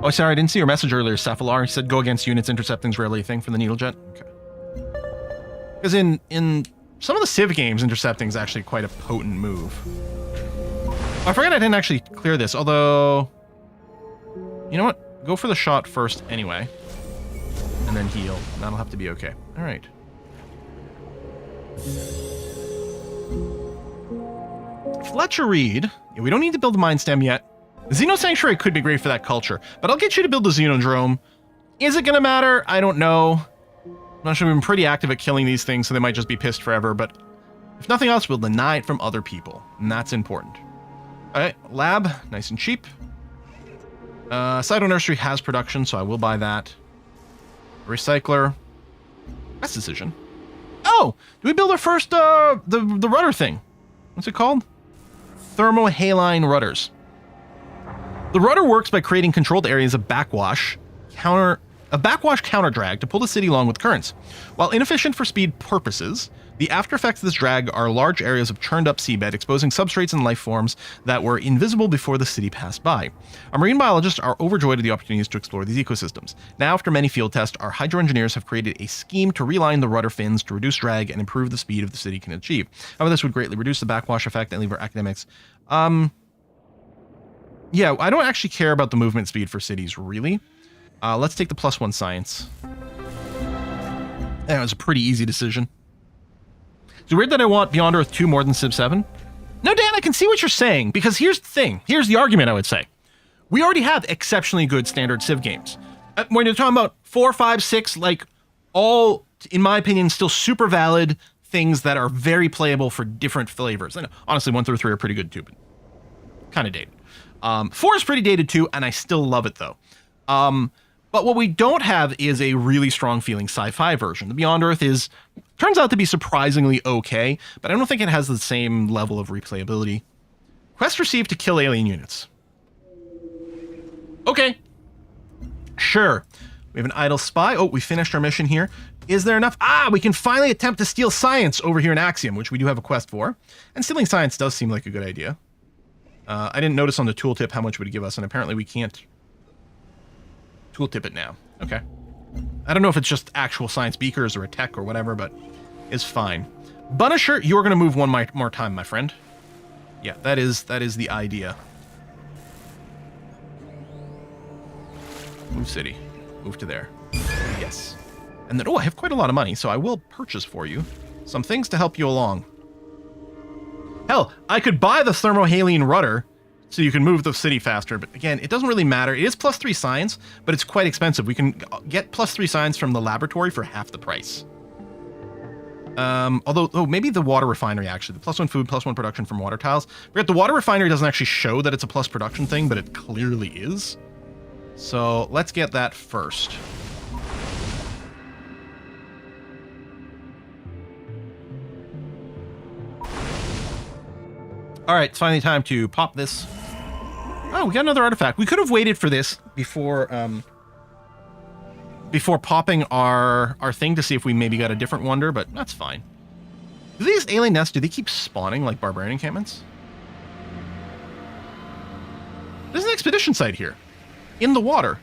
Oh, sorry, I didn't see your message earlier, Cephalar. He said go against units, intercepting's rarely a thing for the needle jet. Okay. Because in some of the Civ games, intercepting is actually quite a potent move. I forgot I didn't actually clear this, although... You know what? Go for the shot first anyway. And then heal. That'll have to be okay. Alright. Fletcher Reed. Yeah, we don't need to build a mine stem yet. Xeno Sanctuary could be great for that culture, but I'll get you to build a Xenodrome. Is it going to matter? I don't know. I'm not sure. We've been pretty active at killing these things, so they might just be pissed forever, but if nothing else, we'll deny it from other people, and that's important. Alright, lab, nice and cheap. Cyto Nursery has production, so I will buy that. Recycler. Best decision. Oh! Do we build our first, the rudder thing? What's it called? Thermohaline rudders. The rudder works by creating controlled areas of backwash counter drag to pull the city along with currents. While inefficient for speed purposes, the after effects of this drag are large areas of churned up seabed, exposing substrates and life forms that were invisible before the city passed by. Our marine biologists are overjoyed at the opportunities to explore these ecosystems. Now, after many field tests, our hydro engineers have created a scheme to realign the rudder fins to reduce drag and improve the speed of the city can achieve. However, this would greatly reduce the backwash effect and leave our academics... Yeah, I don't actually care about the movement speed for cities, really. Let's take the +1 science. That was a pretty easy decision. Is it weird that I want Beyond Earth 2 more than Civ 7? No, Dan, I can see what you're saying, because here's the thing. Here's the argument, I would say. We already have exceptionally good standard Civ games. When you're talking about 4, 5, 6, like, all, in my opinion, still super valid things that are very playable for different flavors. And honestly, 1 through 3 are pretty good, too, but kind of dated. 4 is pretty dated too, and I still love it though. But what we don't have is a really strong feeling sci-fi version. The Beyond Earth turns out to be surprisingly okay, but I don't think it has the same level of replayability. Quest received to kill alien units. Okay. Sure. We have an idle spy. Oh, we finished our mission here. Is there enough? We can finally attempt to steal science over here in Axiom, which we do have a quest for. And stealing science does seem like a good idea. I didn't notice on the tooltip how much it would give us, and apparently we can't tooltip it now. Okay. I don't know if it's just actual science beakers or a tech or whatever, but it's fine. Bunisher, you're going to move one more time, my friend. Yeah, that is the idea. Move city. Move to there. Yes. And then, I have quite a lot of money, so I will purchase for you some things to help you along. Hell, I could buy the thermohaline rudder so you can move the city faster, but again, it doesn't really matter. It is +3 science, but it's quite expensive. We can get +3 science from the laboratory for half the price. Although, maybe the water refinery, actually. The +1 food, +1 production from water tiles. Forget, the water refinery doesn't actually show that it's a plus production thing, but it clearly is. So let's get that first. All right, it's finally time to pop this. Oh, we got another artifact. We could have waited for this before popping our thing to see if we maybe got a different wonder, but that's fine. Do these alien nests, do they keep spawning like barbarian encampments? There's an expedition site here. In the water.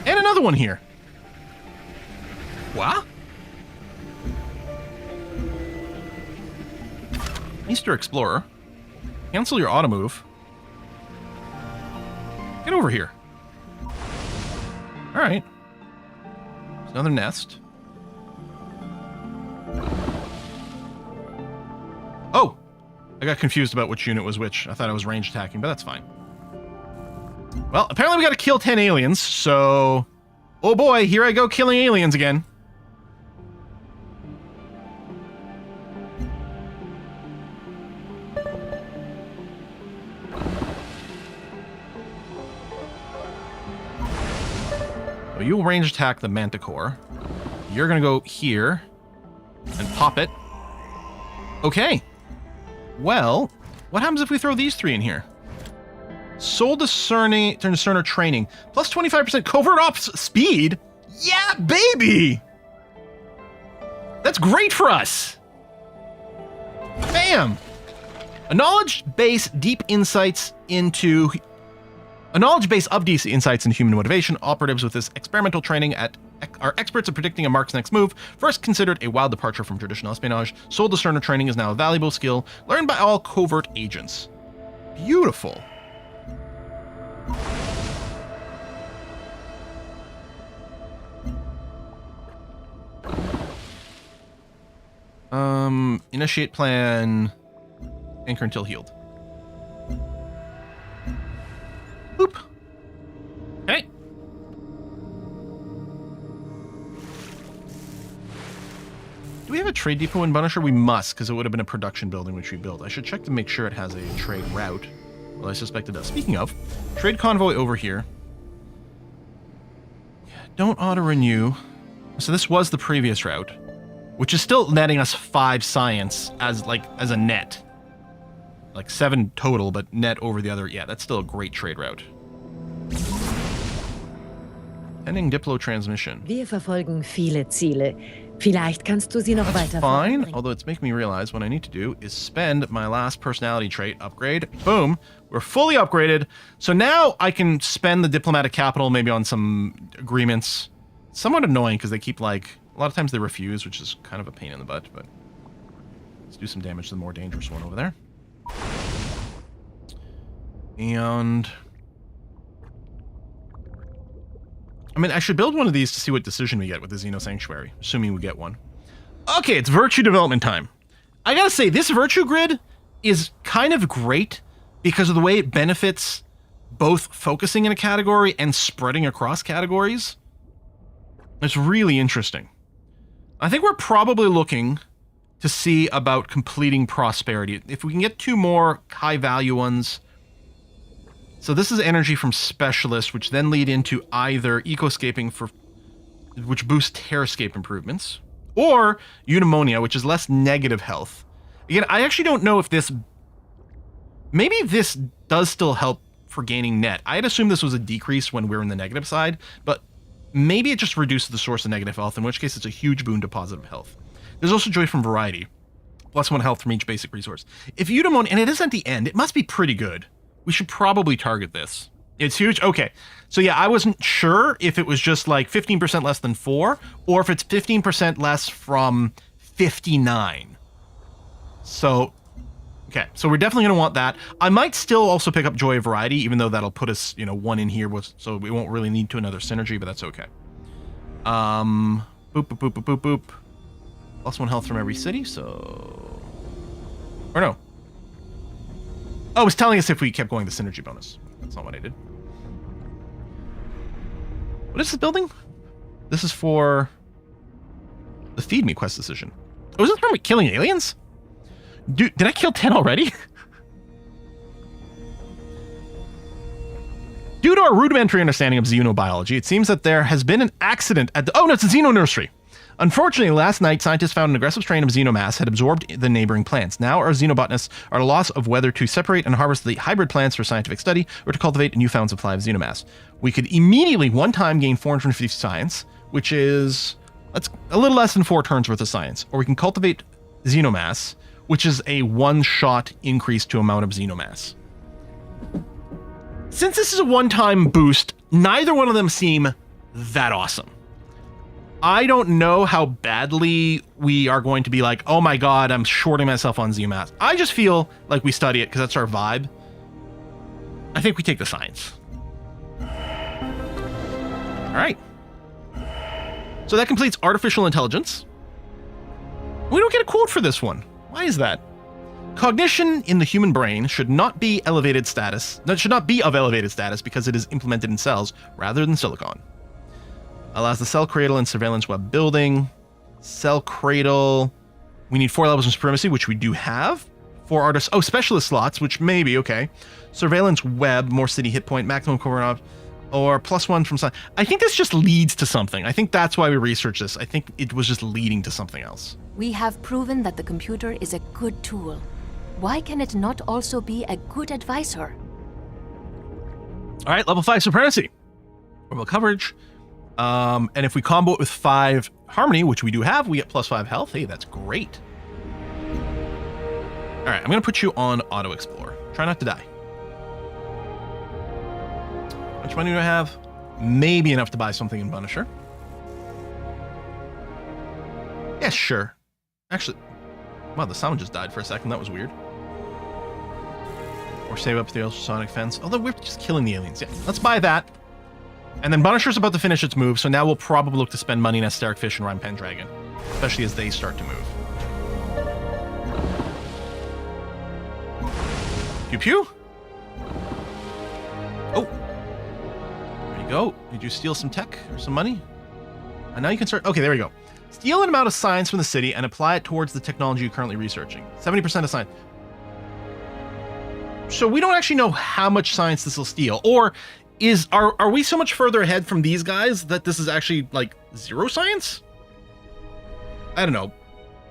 And another one here. What? Easter Explorer. Cancel your auto move. Get over here. Alright. There's another nest. Oh! I got confused about which unit was which. I thought I was range attacking, but that's fine. Well, apparently we gotta kill 10 aliens, so... Oh boy, here I go killing aliens again. So you'll range attack the Manticore. You're gonna go here. and pop it. Okay. Well, what happens if we throw these 3 in here? Soul Discerner training. Plus 25% covert ops speed? Yeah, baby! That's great for us! Bam! A knowledge base of deep insights into human motivation. Operatives with this experimental training are experts at predicting a mark's next move. First considered a wild departure from traditional espionage, Soul Discerner training is now a valuable skill learned by all covert agents. Beautiful. Initiate plan. Anchor until healed. Boop. Okay. Do we have a trade depot in Bunisher? We must, because it would have been a production building which we built. I should check to make sure it has a trade route. Well, I suspect it does. Speaking of, trade convoy over here. Don't auto-renew. So this was the previous route, which is still netting us 5 science as a net. Like 7 total, but net over the other. Yeah, that's still a great trade route. Pending Diplo transmission.
Wir verfolgen viele Ziele. Vielleicht kannst du sie noch weiter
Fine,
voranbringen.
although it's making me realize what I need to do is spend my last personality trait upgrade. Boom. We're fully upgraded. So now I can spend the diplomatic capital maybe on some agreements. Somewhat annoying because they keep a lot of times they refuse, which is kind of a pain in the butt, but let's do some damage to the more dangerous one over there. And I mean, I should build one of these to see what decision we get with the Xeno Sanctuary, assuming we get one. Okay, it's virtue development time. I gotta say, this virtue grid is kind of great because of the way it benefits both focusing in a category and spreading across categories. It's really interesting. I think we're probably looking to see about completing prosperity. If we can get 2 more high-value ones. So this is energy from specialist, which then lead into either ecoscaping which boosts terrascape improvements, or eudaimonia, which is less negative health. Again, I actually don't know if this... Maybe this does still help for gaining net. I had assumed this was a decrease when we were in the negative side, but maybe it just reduces the source of negative health, in which case it's a huge boon to positive health. There's also joy from variety. Plus 1 health from each basic resource. If eudaimonia, and it is at the end, it must be pretty good. We should probably target this. It's huge. Okay. So yeah, I wasn't sure if it was just like 15% less than 4, or if it's 15% less from 59. So, okay. So we're definitely going to want that. I might still also pick up Joy of Variety, even though that'll put us, 1 in here, so we won't really need to another synergy, but that's okay. Boop, boop, boop, boop, boop, boop. Plus 1 health from every city, so... Or no. Oh, it was telling us if we kept going the synergy bonus. That's not what I did. What is this building? This is for the Feed Me quest decision. Oh, is this for killing aliens? Dude, did I kill 10 already? Due to our rudimentary understanding of xenobiology, it seems that there has been an accident at the... Oh, no, it's a xeno nursery. Unfortunately, last night, scientists found an aggressive strain of xenomass had absorbed the neighboring plants. Now, our xenobotanists are at a loss of whether to separate and harvest the hybrid plants for scientific study or to cultivate a newfound supply of xenomass. We could immediately, one time, gain 450 science, which is... That's a little less than 4 turns worth of science. Or we can cultivate xenomass, which is a one-shot increase to amount of xenomass. Since this is a one-time boost, neither one of them seem that awesome. I don't know how badly we are going to be like, oh my god, I'm shorting myself on xenomass. I just feel like we study it because that's our vibe. I think we take the science. All right. So that completes artificial intelligence. We don't get a quote for this one. Why is that? Cognition in the human brain should not be elevated status. That should not be of elevated status because it is implemented in cells rather than silicon. Allows the cell cradle and surveillance web building. Cell cradle. We need 4 levels of supremacy, which we do have. 4 artists. Oh, specialist slots, which may be okay. Surveillance web, more city hit point, maximum covert Or +1 from science. I think this just leads to something. I think that's why we researched this. I think it was just leading to something else.
We have proven that the computer is a good tool. Why can it not also be a good advisor?
All right, level 5 supremacy. Orbital coverage. And if we combo it with 5 harmony, which we do have, we get +5 health. Hey, that's great. All right, I'm going to put you on auto explore. Try not to die. How much money do I have? Maybe enough to buy something in Punisher. Yeah, sure. Actually, wow, the sound just died for a second. That was weird. Or save up the ultrasonic fence. Although we're just killing the aliens. Yeah, let's buy that. And then Punisher's about to finish its move, so now we'll probably look to spend money in Asteric Fish and Rhyme Pendragon. Especially as they start to move. Pew pew. Oh. There you go. Did you steal some tech or some money? And now you can start. Okay, there we go. Steal an amount of science from the city and apply it towards the technology you're currently researching. 70% of science. So we don't actually know how much science this will steal. Or are we so much further ahead from these guys that this is actually like 0 science? I don't know.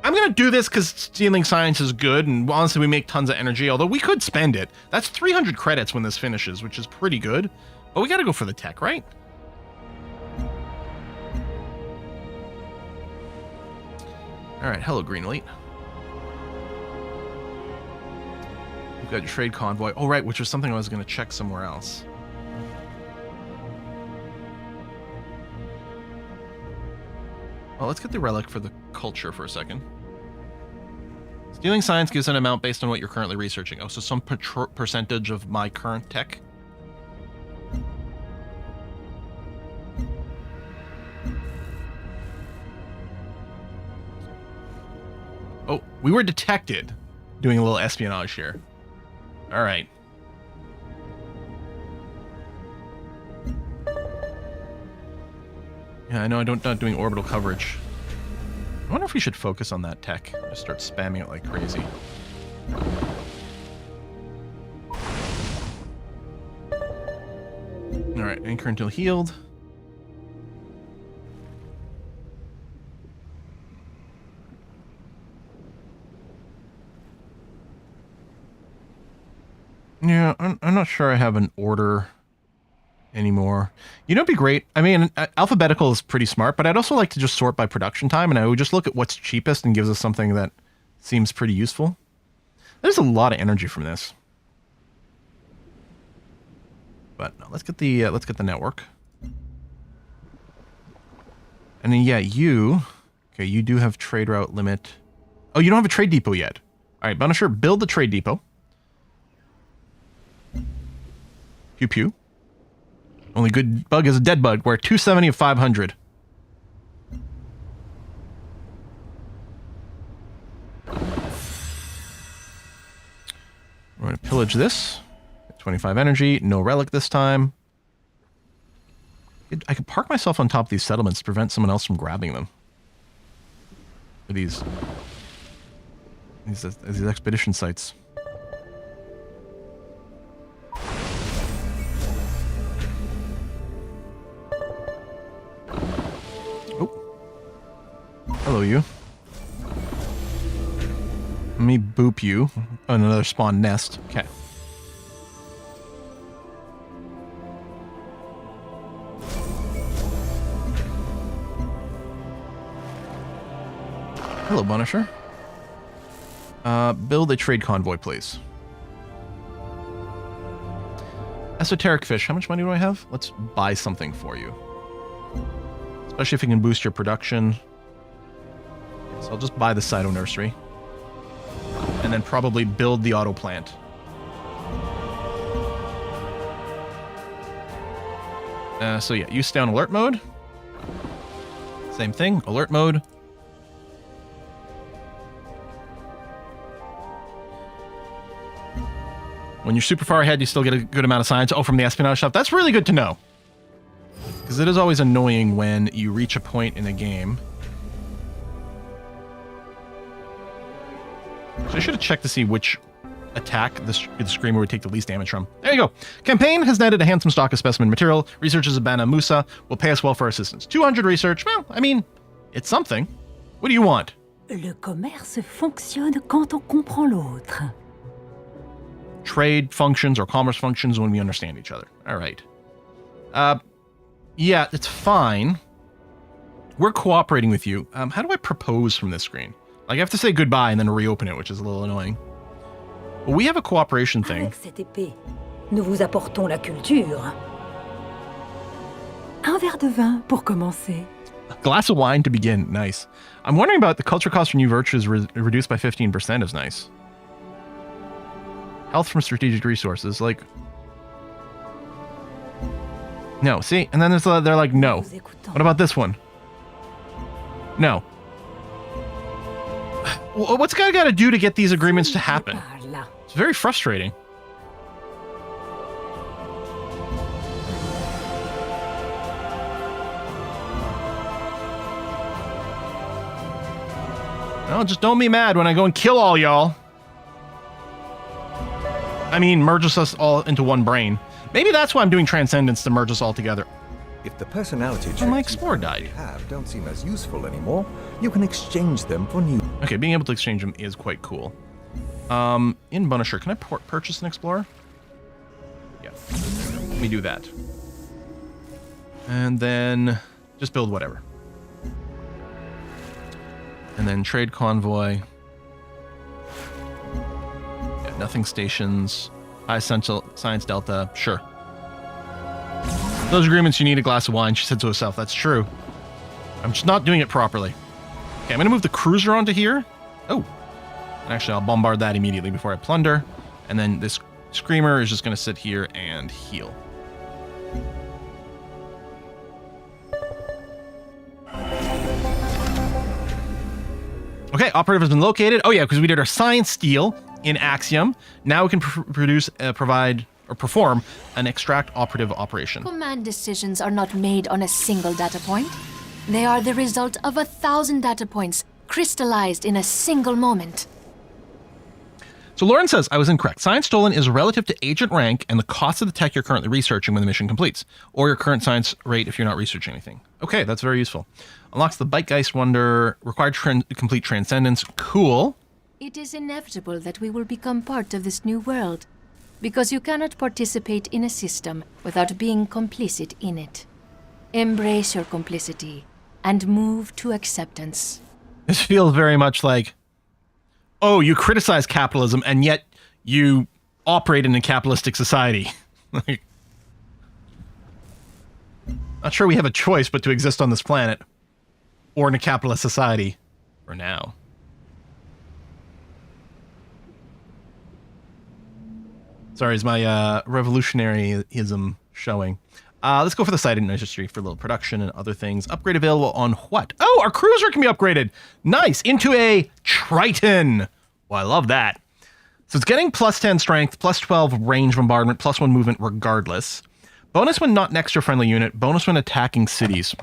I'm going to do this because stealing science is good, and honestly, we make tons of energy, although we could spend it. That's 300 credits when this finishes, which is pretty good. But we got to go for the tech, right? All right, hello, Green Elite. You've got your trade convoy. Oh, right, which was something I was going to check somewhere else. Well, let's get the relic for the culture for a second. Stealing science gives an amount based on what you're currently researching. Oh, so some percentage of my current tech. Oh, we were detected doing a little espionage here. All right. Yeah, I know I'm not doing orbital coverage. I wonder if we should focus on that tech. Just start spamming it like crazy. Alright, anchor until healed. Yeah, I'm not sure I have an order anymore. You know, it'd be great. I mean, alphabetical is pretty smart, but I'd also like to just sort by production time, and I would just look at what's cheapest and gives us something that seems pretty useful. There's a lot of energy from this. But no, let's get the network. And then yeah, you do have trade route limit. Oh, you don't have a trade depot yet. All right, Punisher, build the trade depot. Pew pew. Only good bug is a dead bug. We're at 270 of 500. We're going to pillage this. 25 energy. No relic this time. I could park myself on top of these settlements to prevent someone else from grabbing them. These expedition sites. Hello, you. Let me boop you. Oh, another spawn nest. Okay. Hello, Punisher. Build a trade convoy, please. Esoteric fish. How much money do I have? Let's buy something for you. Especially if it can boost your production. So I'll just buy the Cyto Nursery. And then probably build the auto plant. So yeah, you stay on alert mode. Same thing, alert mode. When you're super far ahead, you still get a good amount of science. Oh, from the espionage stuff. That's really good to know. Because it is always annoying when you reach a point in a game. So I should have checked to see which attack the screamer would take the least damage from. There you go. Campaign has netted a handsome stock of specimen material. Researchers of Bana Musa will pay us well for our assistance. 200 research. Well, I mean, it's something. What do you want?
Le commerce fonctionne quand on comprend l'autre.
Trade functions or commerce functions when we understand each other. All right. Yeah, it's fine. We're cooperating with you. How do I propose from this screen? Like, I have to say goodbye and then reopen it, which is a little annoying. Well, we have a cooperation thing.
Avec cette épée, nous vous apportons la culture. Un verre de vin pour commencer.
A glass of wine to begin. Nice. I'm wondering about the culture cost for new virtues reduced by 15% is nice. Health from strategic resources. Like, no. See? And then they're like, no. What about this one? No. What's guy got to do to get these agreements to happen? It's very frustrating. No, just don't be mad when I go and kill all y'all. I mean, merges us all into one brain. Maybe that's why I'm doing Transcendence, to merge us all together.
If the personality
Oh, my
traits
Explorer
you
died.
have don't seem as useful anymore, you can exchange them for new.
Okay, being able to exchange them is quite cool. In Bunisher, can I purchase an Explorer? Yeah. Let me do that. And then just build whatever. And then trade convoy. Yeah, nothing stations. High Science Delta. Sure. Those agreements, you need a glass of wine, she said to herself. That's true. I'm just not doing it properly. Okay, I'm going to move the cruiser onto here. Oh. Actually, I'll bombard that immediately before I plunder. And then this screamer is just going to sit here and heal. Okay, operative has been located. Oh yeah, because we did our science steal in Axiom. Now we can perform an extract operative operation.
Command decisions are not made on a single data point. They are the result of 1,000 data points crystallized in a single moment.
So Lauren says, I was incorrect. Science stolen is relative to agent rank and the cost of the tech you're currently researching when the mission completes, or your current science rate if you're not researching anything. Okay, that's very useful. Unlocks the Bitegeist Wonder, required complete transcendence. Cool.
It is inevitable that we will become part of this new world, because you cannot participate in a system without being complicit in it. Embrace your complicity and move to acceptance.
This feels very much like, oh, you criticize capitalism and yet you operate in a capitalistic society. Not sure we have a choice but to exist on this planet or in a capitalist society for now. Sorry, is my revolutionaryism showing? Let's go for the site industry for a little production and other things. Upgrade available on what? Oh, our cruiser can be upgraded. Nice. Into a Triton. Well, I love that. So it's getting plus 10 strength, plus 12 range bombardment, plus 1 movement regardless. Bonus when not next to a friendly unit. Bonus when attacking cities.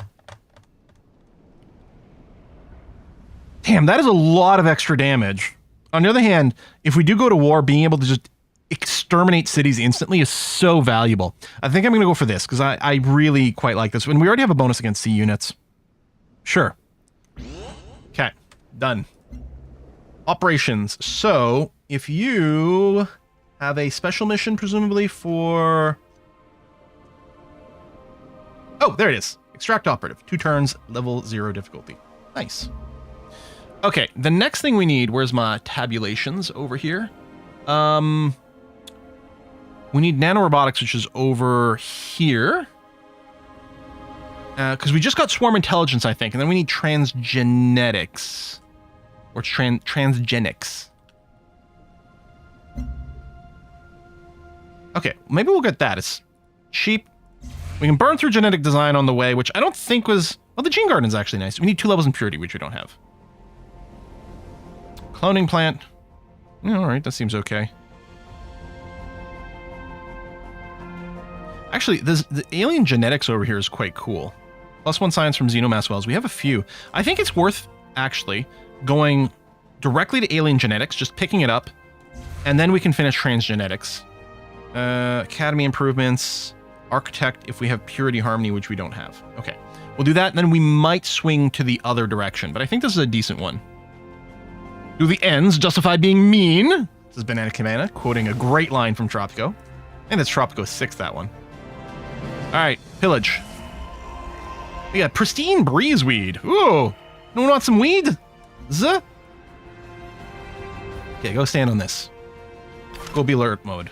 Damn, that is a lot of extra damage. On the other hand, if we do go to war, being able to just exterminate cities instantly is so valuable. I think I'm going to go for this because I really quite like this. And we already have a bonus against C units. Sure. Okay, done. Operations. So, if you have a special mission, presumably for... Oh, there it is. Extract operative. 2 turns, level 0 difficulty. Nice. Okay, the next thing we need, where's my tabulations over here? We need nanorobotics, which is over here. Because we just got swarm intelligence, I think. And then we need transgenetics. Or transgenics. Okay, maybe we'll get that. It's cheap. We can burn through genetic design on the way, which I don't think was... Well, the gene garden is actually nice. We need 2 levels in purity, which we don't have. Cloning plant. Yeah, all right, that seems okay. Actually, the alien genetics over here is quite cool. Plus 1 science from xenomass wells. We have a few. I think it's worth, actually, going directly to alien genetics, just picking it up, And then we can finish transgenetics. Academy improvements, architect if we have purity harmony, which we don't have. Okay, we'll do that, and then we might swing to the other direction, but I think this is a decent one. Do the ends justify being mean? This is Banana Cabana, quoting a great line from Tropico. And it's Tropico 6, that one. Alright, pillage. We got pristine breezeweed. Ooh, no one wants some weed? Zuh? Okay, go stand on this. Go be alert mode.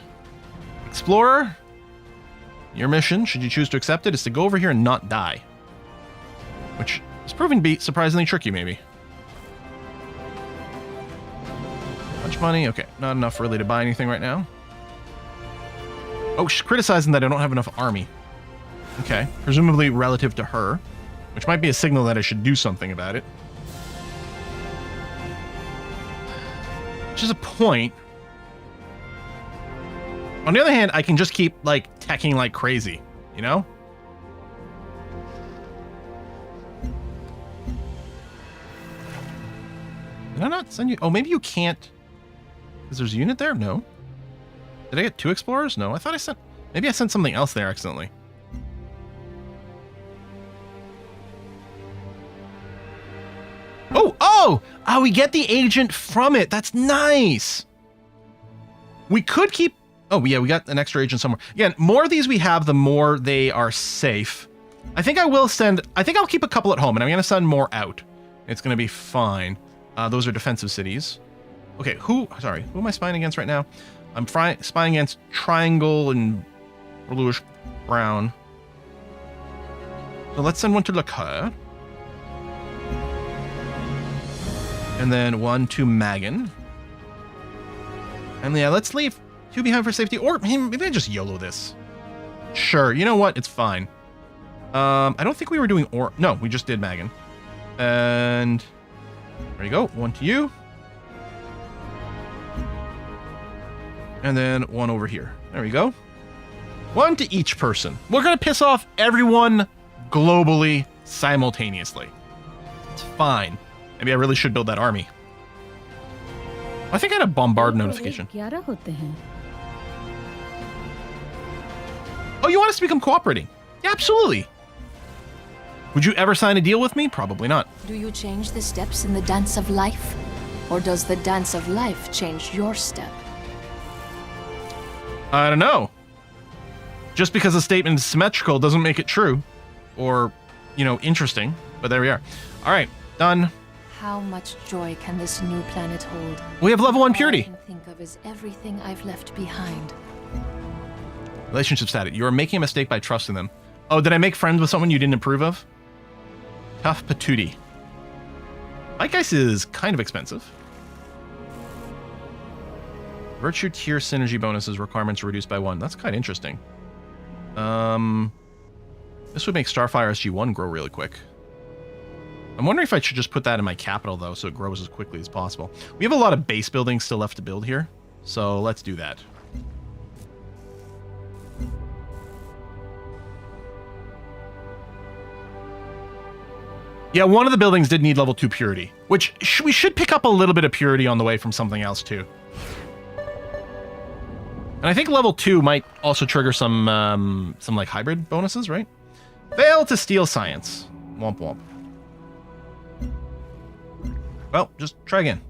Explorer, your mission, should you choose to accept it, is to go over here and not die. Which is proving to be surprisingly tricky, maybe. Much money? Okay, not enough really to buy anything right now. Oh, she's criticizing that I don't have enough army. Okay, presumably relative to her, which might be a signal that I should do something about it. Which is a point. On the other hand, I can just keep, like, teching like crazy, you know? Did I not send you? Oh, maybe you can't. Because there's a unit there? No. Did I get 2 explorers? No, I thought I sent... Maybe I sent something else there accidentally. Oh, we get the agent from it. That's nice. We could keep... Oh, yeah, we got an extra agent somewhere. Again, more of these we have, the more they are safe. I think I will send... I think I'll keep a couple at home, and I'm going to send more out. It's going to be fine. Those are defensive cities. Okay, who am I spying against right now? I'm spying against Triangle and Bluish Brown. So let's send one to Lacour. And then 1 to Magan. And yeah, let's leave 2 behind for safety. Or maybe I just YOLO this. Sure, you know what? It's fine. I don't think we were doing no, we just did Magan. And there you go. 1 to you. And then 1 over here. There we go. 1 to each person. We're going to piss off everyone globally simultaneously. It's fine. Maybe I really should build that army. I think I had a bombard notification. Oh, you want us to become cooperating? Yeah, absolutely. Would you ever sign a deal with me? Probably not.
Do you change the steps in the dance of life? Or does the dance of life change your step?
I don't know. Just because a statement is symmetrical doesn't make it true. Or, you know, interesting. But there we are. All right, done.
How much joy can this new planet hold?
We have level 1 purity.
All I can think of is everything I've left behind.
Relationship status. You are making a mistake by trusting them. Oh, did I make friends with someone you didn't approve of? Tough patootie. Like ice is kind of expensive. Virtue tier synergy bonuses requirements reduced by 1. That's kind of interesting. This would make Starfire SG1 grow really quick. I'm wondering if I should just put that in my capital, though, so it grows as quickly as possible. We have a lot of base buildings still left to build here, so let's do that. Yeah, one of the buildings did need level 2 purity, which we should pick up a little bit of purity on the way from something else, too. And I think level 2 might also trigger some like hybrid bonuses, right? Fail to steal science. Womp womp. Well, just try again.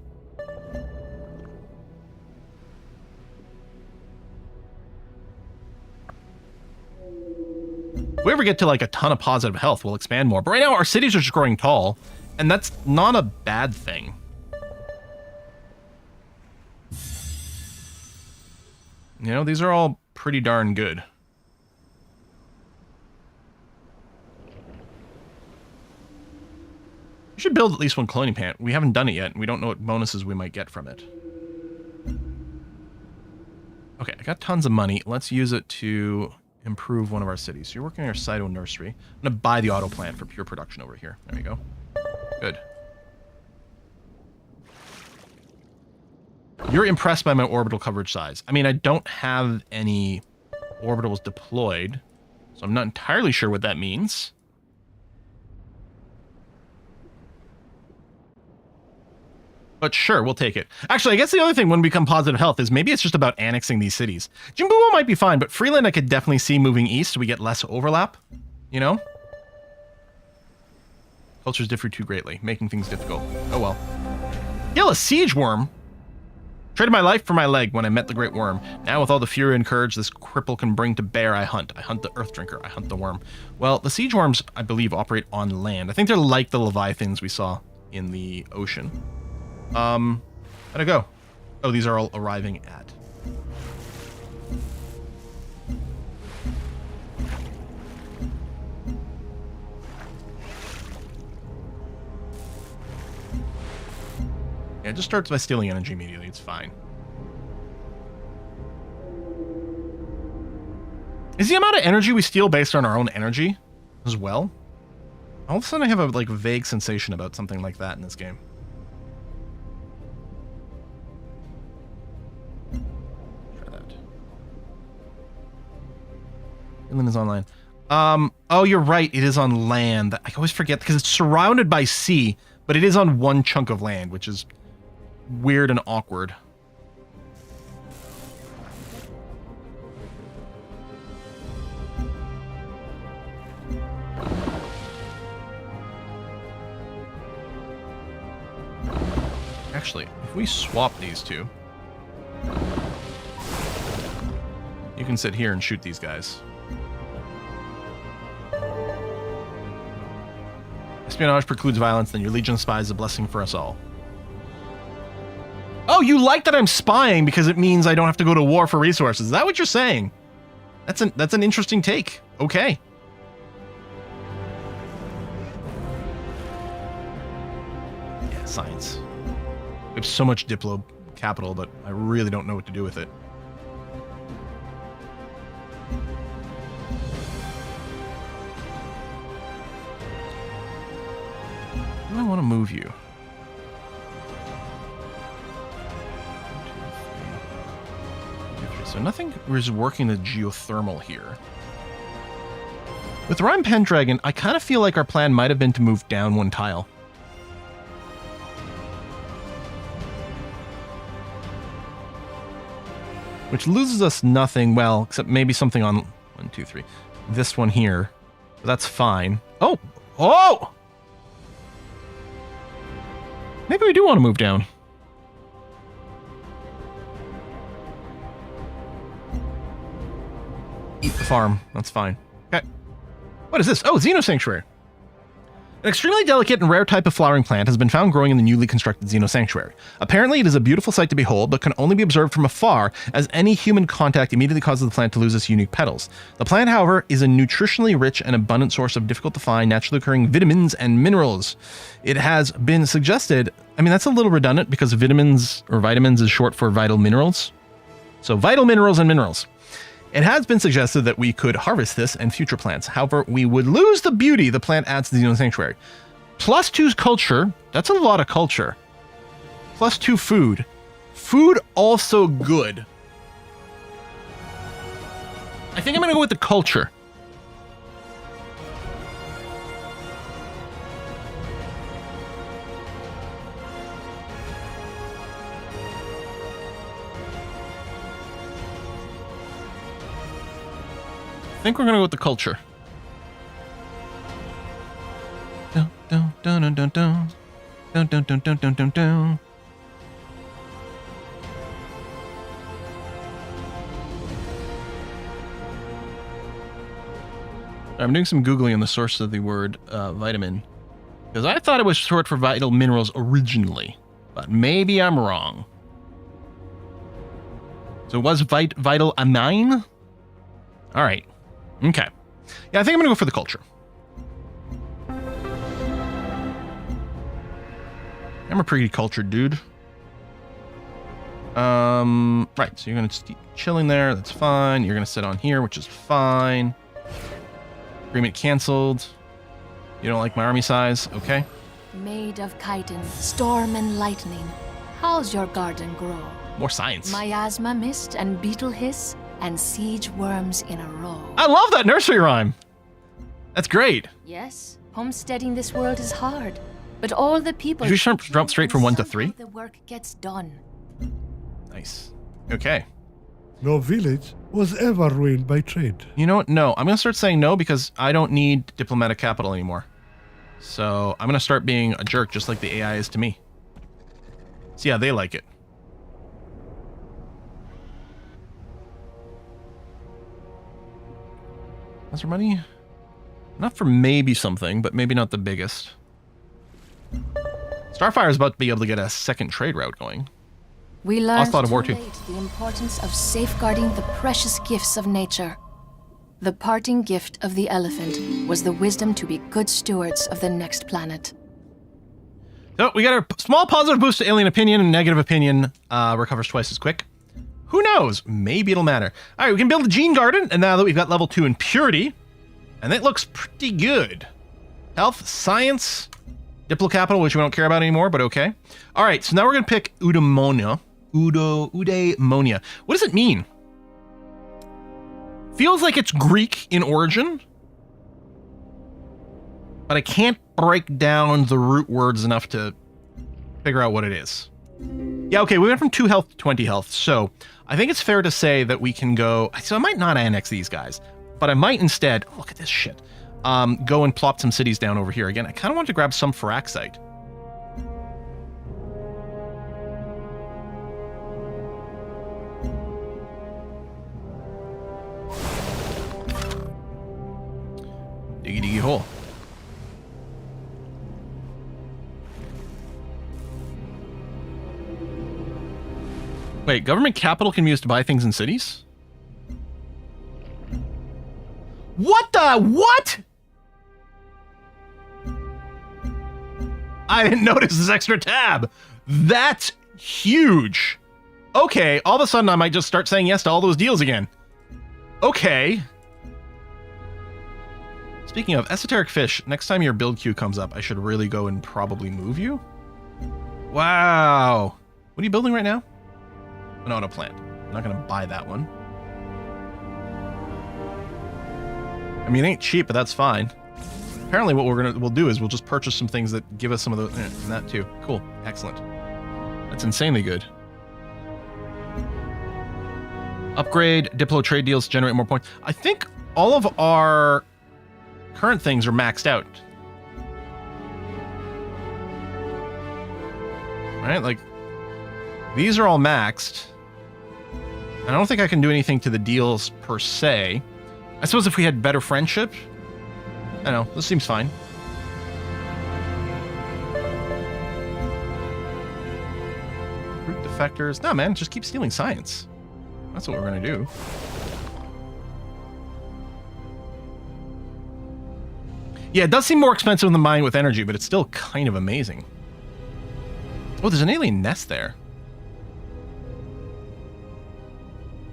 If we ever get to like a ton of positive health, we'll expand more. But right now, our cities are just growing tall, and that's not a bad thing. You know, these are all pretty darn good. We should build at least 1 colony plant. We haven't done it yet, and we don't know what bonuses we might get from it. Okay, I got tons of money. Let's use it to improve one of our cities. So you're working on your Cyto nursery. I'm going to buy the auto plant for pure production over here. There we go. Good. You're impressed by my orbital coverage size. I mean, I don't have any orbitals deployed, so I'm not entirely sure what that means. But sure, we'll take it. Actually, I guess the other thing when we become positive health is maybe it's just about annexing these cities. Jimboa might be fine, but Freeland I could definitely see moving east so we get less overlap, you know? Cultures differ too greatly, making things difficult. Oh well. Kill a siege worm? Traded my life for my leg when I met the great worm. Now with all the fury and courage this cripple can bring to bear, I hunt. I hunt the earth drinker. I hunt the worm. Well, the siege worms, I believe, operate on land. I think they're like the leviathans we saw in the ocean. How'd I go? Oh, these are all arriving at. Yeah, it just starts by stealing energy immediately. It's fine. Is the amount of energy we steal based on our own energy as well? All of a sudden I have a like vague sensation about something like that in this game. Try that. Inland is online. Oh, you're right. It is on land. I always forget because it's surrounded by sea, but it is on one chunk of land, which is weird and awkward. Actually, if we swap these two, you can sit here and shoot these guys. Espionage precludes violence, then your Legion of Spies is a blessing for us all. Oh, you like that I'm spying because it means I don't have to go to war for resources. Is that what you're saying? That's an interesting take. Okay. Yeah, science. We have so much Diplo capital, but I really don't know what to do with it. Do I want to move you? 1, 2, 3. So nothing is working the geothermal here. With Rhyme Pendragon, I kind of feel like our plan might have been to move down one tile. Which loses us nothing, well, except maybe something on 1, 2, 3. This one here. But that's fine. Oh! Oh! Maybe we do want to move down. Eat the farm. That's fine. Okay. What is this? Oh, Xeno Sanctuary. An extremely delicate and rare type of flowering plant has been found growing in the newly constructed Xeno Sanctuary. Apparently, it is a beautiful sight to behold, but can only be observed from afar, as any human contact immediately causes the plant to lose its unique petals. The plant, however, is a nutritionally rich and abundant source of difficult-to-find, naturally occurring vitamins and minerals. It has been suggested, I mean, that's a little redundant because vitamins is short for vital minerals. So vital minerals and minerals. It has been suggested that we could harvest this and future plants. However, we would lose the beauty the plant adds to the Xeno Sanctuary. +2 culture. That's a lot of culture. +2 food. Food also good. I think I'm going to go with the culture. I think we're gonna go with the culture. Dun dun dun dun dun dun dun dun dun dun dun dun dun. I'm doing some Googling on the source of the word vitamin, because I thought it was short for vital minerals originally, but maybe I'm wrong. So it was vital amine? All right. Okay. Yeah, I think I'm going to go for the culture. I'm a pretty cultured dude. Right, so you're going to keep chilling there. That's fine. You're going to sit on here, which is fine. Agreement canceled. You don't like my army size? Okay.
Maid of chitin, storm and lightning, how's your garden grow?
More science.
Miasma mist and beetle hiss and siege worms in a row.
I love that nursery rhyme. That's great.
Yes, homesteading this world is hard, But all the people...
Did you jump straight from 1 to 3?
The work gets done.
Nice. Okay.
No village was ever ruined by trade.
You know what? No, I'm going to start saying no because I don't need diplomatic capital anymore. So I'm going to start being a jerk just like the AI is to me. So yeah, they like it. Is there money? Not for maybe something, but maybe not the biggest. Starfire is about to be able to get a second trade route going.
We learned
Onslaught of War
too
too.
late the importance of safeguarding the precious gifts of nature. The parting gift of the elephant was the wisdom to be good stewards of the next planet.
So we got a small positive boost to alien opinion, and negative opinion recovers twice as quick. Who knows? Maybe it'll matter. All right, we can build a gene garden, and now that we've got level 2 in purity, and that looks pretty good. Health, science, diplo capital, which we don't care about anymore, but okay. All right, so now we're going to pick eudaimonia. Eudaimonia. What does it mean? Feels like it's Greek in origin, but I can't break down the root words enough to figure out what it is. Yeah, okay, we went from 2 health to 20 health, so I think it's fair to say that we can go... So I might not annex these guys, but I might instead... Oh, look at this shit. Go and plop some cities down over here. Again, I kind of want to grab some Firaxite. Diggy diggy hole. Wait, government capital can be used to buy things in cities? What the? What? I didn't notice this extra tab. That's huge. Okay, all of a sudden I might just start saying yes to all those deals again. Okay. Speaking of esoteric fish, next time your build queue comes up, I should really go and probably move you. Wow. What are you building right now? An auto plant. I'm not going to buy that one. I mean, it ain't cheap, but that's fine. Apparently what we'll do is we'll just purchase some things that give us some of those, and that too. Cool. Excellent. That's insanely good. Upgrade, Diplo trade deals, generate more points. I think all of our current things are maxed out. Right? Like, these are all maxed. I don't think I can do anything to the deals per se. I suppose if we had better friendship, I don't know, this seems fine. Root defectors. No, man, just keep stealing science. That's what we're going to do. Yeah, it does seem more expensive than mine with energy, but it's still kind of amazing. Oh, there's an alien nest there.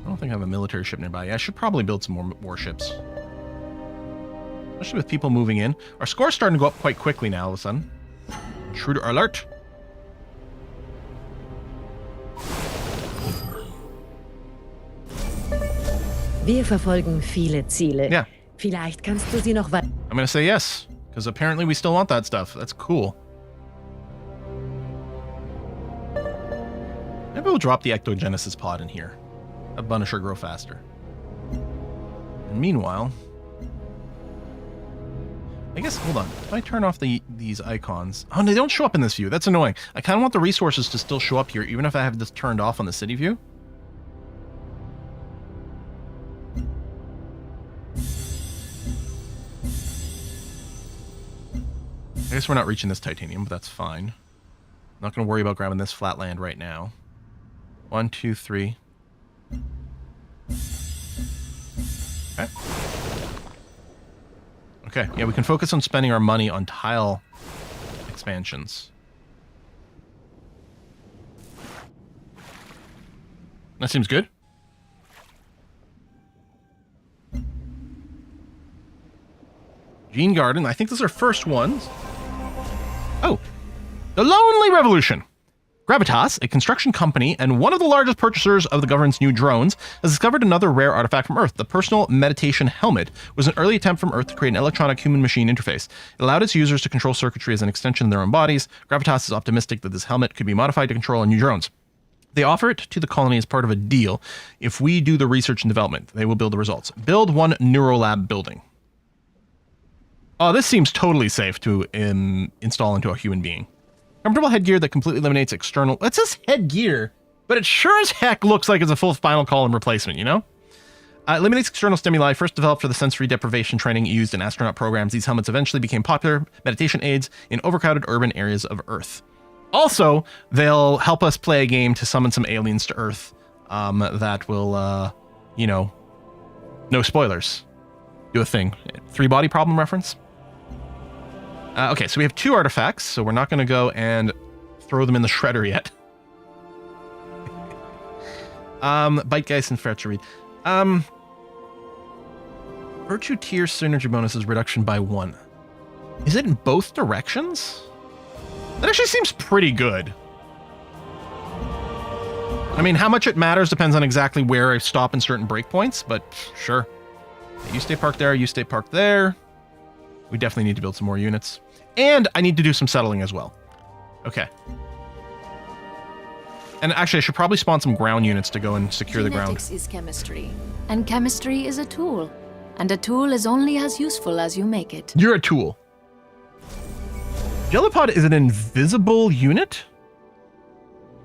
I don't think I have a military ship nearby. Yeah, I should probably build some more warships. Especially with people moving in. Our score's starting to go up quite quickly now all of a sudden. Intruder alert.
Wir verfolgen viele Ziele.
Yeah.
Vielleicht kannst du sie noch weiter.
I'm going to say yes, because apparently we still want that stuff. That's cool. Maybe we'll drop the ectogenesis pod in here. Let Punisher grow faster. And meanwhile, I guess, hold on. If I turn off these icons... Oh, they don't show up in this view. That's annoying. I kind of want the resources to still show up here, even if I have this turned off on the city view. I guess we're not reaching this titanium, but that's fine. I'm not going to worry about grabbing this flat land right now. 1, 2, 3. Okay. Okay, yeah, we can focus on spending our money on tile expansions. That seems good. Gene Garden, I think this is our first one. Oh, the Lonely Revolution. Gravitas, a construction company and one of the largest purchasers of the government's new drones, has discovered another rare artifact from Earth. The personal meditation helmet was an early attempt from Earth to create an electronic human-machine interface. It allowed its users to control circuitry as an extension of their own bodies. Gravitas is optimistic that this helmet could be modified to control new drones. They offer it to the colony as part of a deal. If we do the research and development, they will build the results. Build one Neurolab building. Oh, this seems totally safe to install into a human being. Comfortable headgear that completely eliminates external... It says headgear, but it sure as heck looks like it's a full spinal column replacement, you know? Eliminates external stimuli. First developed for the sensory deprivation training used in astronaut programs, these helmets eventually became popular meditation aids in overcrowded urban areas of Earth. Also, they'll help us play a game to summon some aliens to Earth that will, you know, no spoilers, do a thing. 3-body problem reference. Okay, so we have 2 artifacts, so we're not going to go and throw them in the shredder yet. Bitegeist and Fertchereed. Virtue tier synergy bonuses reduction by 1. Is it in both directions? That actually seems pretty good. I mean, how much it matters depends on exactly where I stop in certain breakpoints, but sure. You stay parked there, you stay parked there. We definitely need to build some more units. And I need to do some settling as well. Okay. And actually, I should probably spawn some ground units to go and secure the ground.
Genetics is chemistry, and chemistry is a tool. And a tool is only as useful as you make it.
You're a tool. Jellypod is an invisible unit?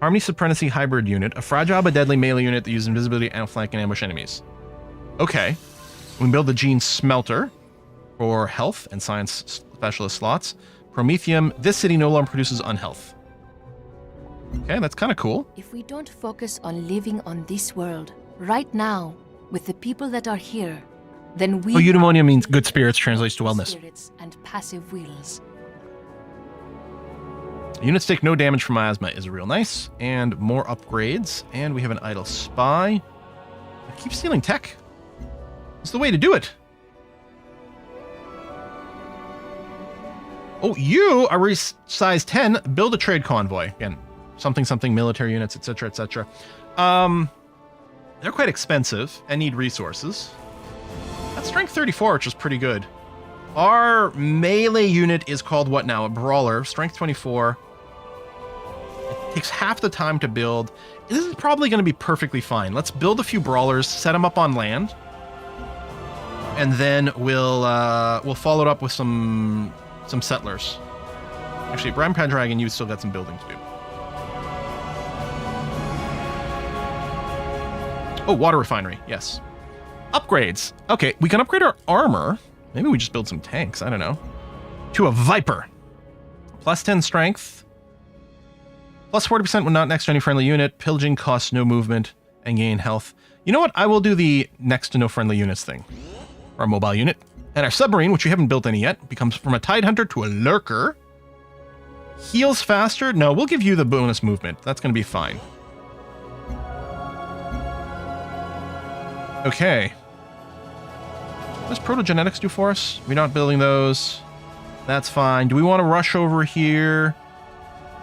Harmony Supremacy Hybrid unit, a fragile but deadly melee unit that uses invisibility and flank and ambush enemies. Okay. We can build the Gene Smelter for health and science specialist slots. Promethium, this city no longer produces unhealth. Okay, that's kind of cool.
If we don't focus on living on this world, right now, with the people that are here, then we...
Oh, eudaimonia means good spirits, translates to wellness.
Spirits and passive wills.
Units take no damage from miasma is real nice. And more upgrades. And we have an idle spy. I keep stealing tech. It's the way to do it. Oh, you are size 10. Build a trade convoy. Again, something military units, etc., etc. They're quite expensive and need resources. That's strength 34, which is pretty good. Our melee unit is called what now? A brawler. Strength 24. It takes half the time to build. This is probably going to be perfectly fine. Let's build a few brawlers, set them up on land, and then we'll follow it up with some settlers. Actually, Brown Pendragon, you still got some building to do. Oh, water refinery. Yes. Upgrades. Okay, we can upgrade our armor. Maybe we just build some tanks. I don't know. To a Viper. Plus 10 strength. Plus 40% when not next to any friendly unit. Pillaging costs no movement and gain health. You know what? I will do the next to no friendly units thing. Our mobile unit. And our submarine, which we haven't built any yet, becomes from a Tide Hunter to a Lurker. Heals faster. No, we'll give you the bonus movement. That's going to be fine. Okay. What does protogenetics do for us? We're not building those. That's fine. Do we want to rush over here?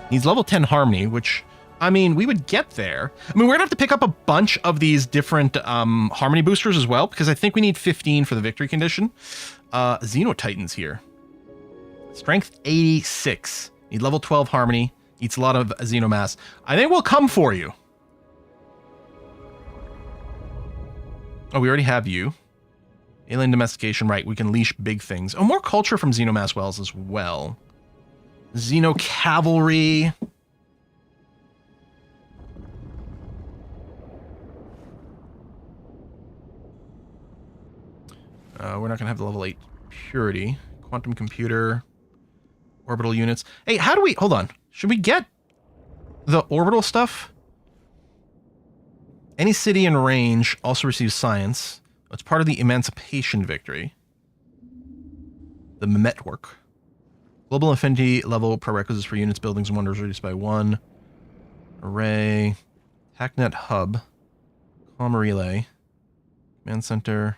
Needs level 10 harmony, which, I mean, we would get there. I mean, we're going to have to pick up a bunch of these different harmony boosters as well, because I think we need 15 for the victory condition. Xenotitans here. Strength 86. Need level 12 harmony. Eats a lot of xenomass. I think we'll come for you. Oh, we already have you. Alien domestication, right. We can leash big things. Oh, more culture from Xenomass Wells as well. Xeno Cavalry. We're not going to have the level 8 purity. Quantum computer. Orbital units. Hey, how do we... Hold on. Should we get the orbital stuff? Any city in range also receives science. It's part of the Emancipation Victory. The Network. Global affinity level prerequisites for units, buildings, and wonders reduced by 1. Array. Hacknet Hub. Comm Relay. Command Center.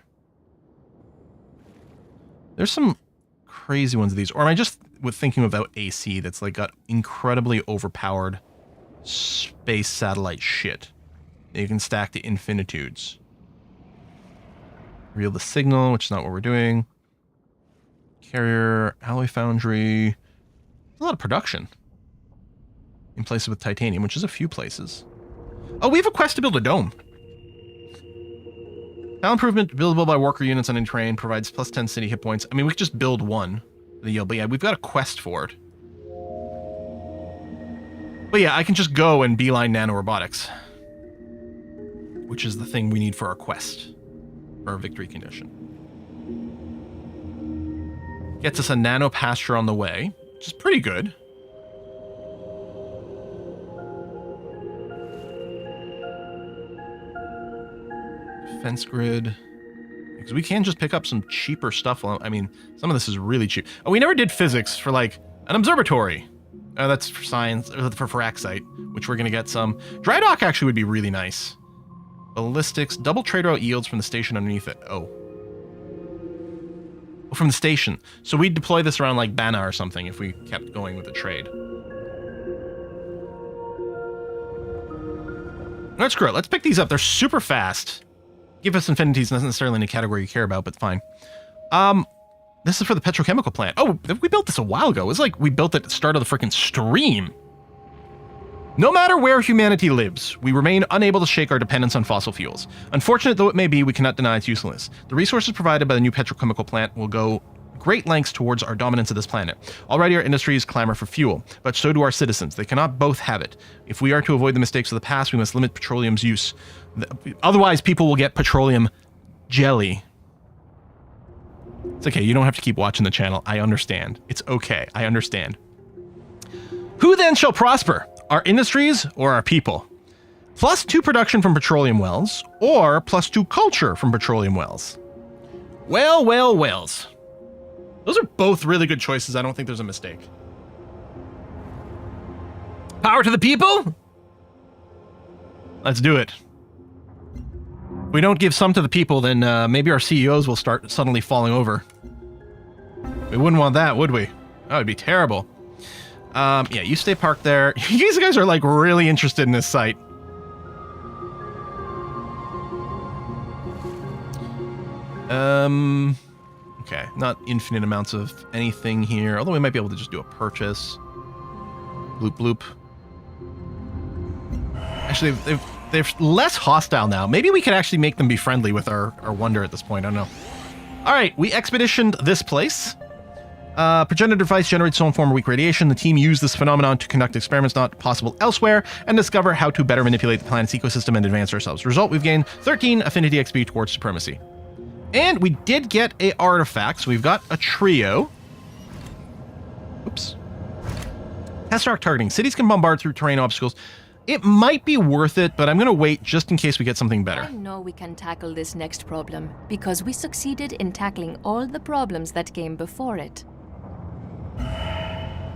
There's some crazy ones of these. Or am I just thinking about AC that's like got incredibly overpowered space satellite shit. You can stack to infinitudes. Reveal the signal, which is not what we're doing. Carrier, alloy foundry. A lot of production. In places with titanium, which is a few places. Oh, we have a quest to build a dome. Tile improvement buildable by worker units on any terrain provides plus 10 city hit points. I mean, we could just build one. But yeah, we've got a quest for it. But yeah, I can just go and beeline nanorobotics. Which is the thing we need for our quest. For our victory condition. Gets us a nano pasture on the way, which is pretty good. Defense grid. Because we can just pick up some cheaper stuff. I mean, some of this is really cheap. Oh, we never did physics for like an observatory. That's for science, for Faraxite, which we're going to get some. Dry dock actually would be really nice. Ballistics, double trade route yields from the station underneath it. Oh. From the station. So we'd deploy this around like Bana or something if we kept going with the trade. Let's screw it. Let's pick these up. They're super fast. Give us infinities, not necessarily in a category you care about, but fine. This is for the petrochemical plant. Oh, we built this a while ago. It was like we built it at the start of the freaking stream. No matter where humanity lives, we remain unable to shake our dependence on fossil fuels. Unfortunate though it may be, we cannot deny its usefulness. The resources provided by the new petrochemical plant will go great lengths towards our dominance of this planet. Already our industries clamor for fuel, but so do our citizens. They cannot both have it. If we are to avoid the mistakes of the past, we must limit petroleum's use. Otherwise, people will get petroleum jelly. It's okay, you don't have to keep watching the channel. I understand. It's okay, I understand. Who then shall prosper? Our industries or our people? +2 production from petroleum wells, or +2 culture from petroleum wells. Wells. Those are both really good choices. I don't think there's a mistake. Power to the people? Let's do it. If we don't give some to the people, then maybe our CEOs will start suddenly falling over. We wouldn't want that, would we? That would be terrible. Yeah, you stay parked there. These guys are like really interested in this site. Okay, not infinite amounts of anything here, although we might be able to just do a purchase. Bloop bloop. Actually, they're less hostile now. Maybe we could actually make them be friendly with our wonder at this point. I don't know. All right, we expeditioned this place. Progenitor device generates its own form of weak radiation. The team used this phenomenon to conduct experiments not possible elsewhere and discover how to better manipulate the planet's ecosystem and advance ourselves. Result, we've gained 13 affinity XP towards supremacy. And we did get a artifact, so we've got a trio. Oops. Test arc targeting. Cities can bombard through terrain obstacles. It might be worth it, but I'm going to wait just in case we get something better.
I know we can tackle this next problem, because we succeeded in tackling all the problems that came before it.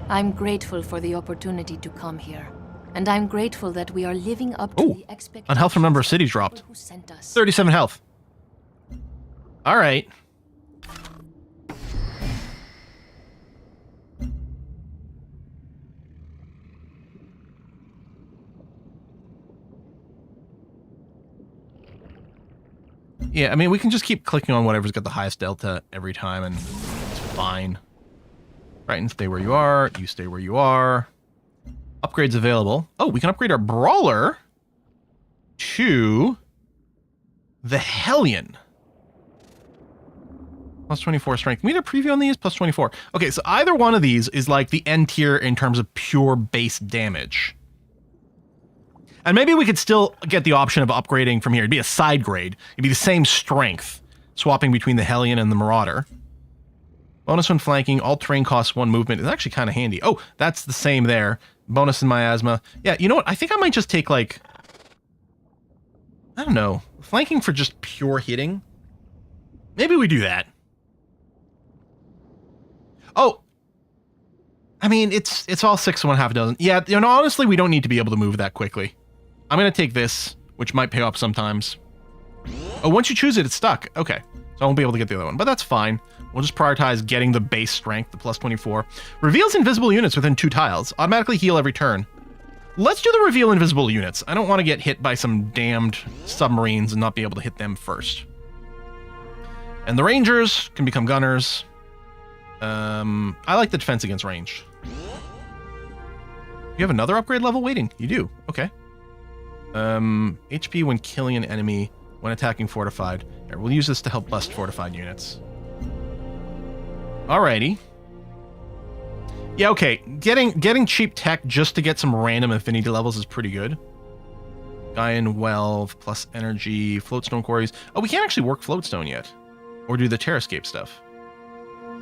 I'm grateful for the opportunity to come here, and I'm grateful that we are living up to the expectations.
On health from number of cities dropped.
Who sent us.
37 health. All right. Yeah, I mean, we can just keep clicking on whatever's got the highest delta every time, and it's fine. Right, and stay where you are. You stay where you are. Upgrades available. Oh, we can upgrade our Brawler to the Hellion. +24 strength. Can we get a preview on these? +24. Okay, so either one of these is like the N tier in terms of pure base damage. And maybe we could still get the option of upgrading from here. It'd be a side grade. It'd be the same strength, swapping between the Hellion and the Marauder. Bonus when flanking. All terrain costs 1 movement. It's actually kind of handy. Oh, that's the same there. Bonus in miasma. Yeah, you know what? I think I might just take, like, I don't know, flanking for just pure hitting. Maybe we do that. Oh, I mean, it's all 6 and 1/2 dozen. Yeah, you know, honestly, we don't need to be able to move that quickly. I'm going to take this, which might pay off sometimes. Oh, once you choose it, it's stuck. Okay, so I won't be able to get the other one, but that's fine. We'll just prioritize getting the base strength, the +24. Reveals invisible units within 2 tiles. Automatically heal every turn. Let's do the reveal invisible units. I don't want to get hit by some damned submarines and not be able to hit them first. And the Rangers can become gunners. I like the defense against range. You have another upgrade level waiting. You do. Okay. HP when killing an enemy when attacking fortified. Here, we'll use this to help bust fortified units. Alrighty. Yeah, okay. Getting cheap tech just to get some random affinity levels is pretty good. Gaian Welve plus energy, floatstone quarries. Oh, we can't actually work floatstone yet. Or do the Terrascape stuff.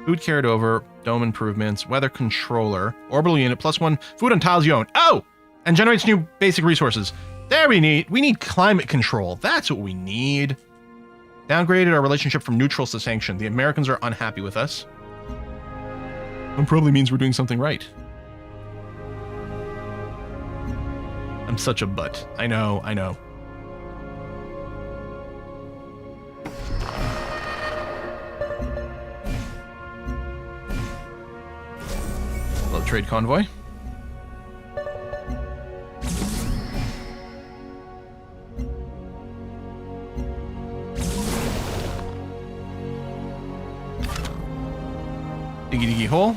Food carried over, dome improvements, weather controller, orbital unit +1, food on tiles you own. Oh! And generates new basic resources. There we need climate control. That's what we need. Downgraded our relationship from neutral to sanctioned. The Americans are unhappy with us. That probably means we're doing something right. I'm such a butt. I know. Hello, trade convoy. Diggy hole.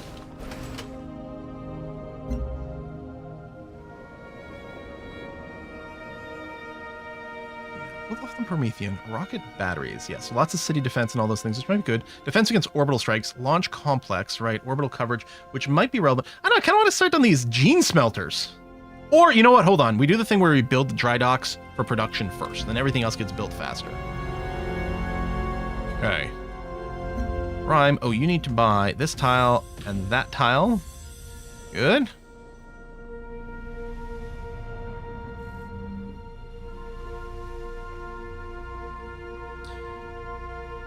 Promethean rocket batteries. Yes, lots of city defense and all those things, which might be good. Defense against orbital strikes, launch complex, right? Orbital coverage, which might be relevant. I don't know, I kind of want to start on these gene smelters. Or, you know what? Hold on. We do the thing where we build the dry docks for production first, then everything else gets built faster. Okay. Rhyme. Oh, you need to buy this tile and that tile. Good.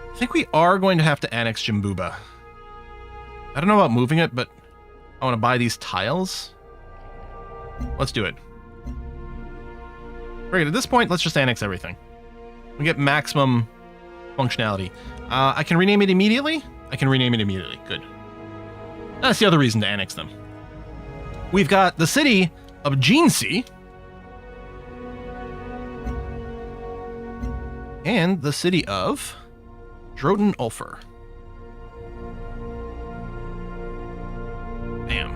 I think we are going to have to annex Jimbuba. I don't know about moving it, but I want to buy these tiles. Let's do it. Great, at this point, let's just annex everything. We get maximum functionality. I can rename it immediately? I can rename it immediately. Good. That's the other reason to annex them. We've got the city of Genesi. And the city of Droden Ulfer. Bam.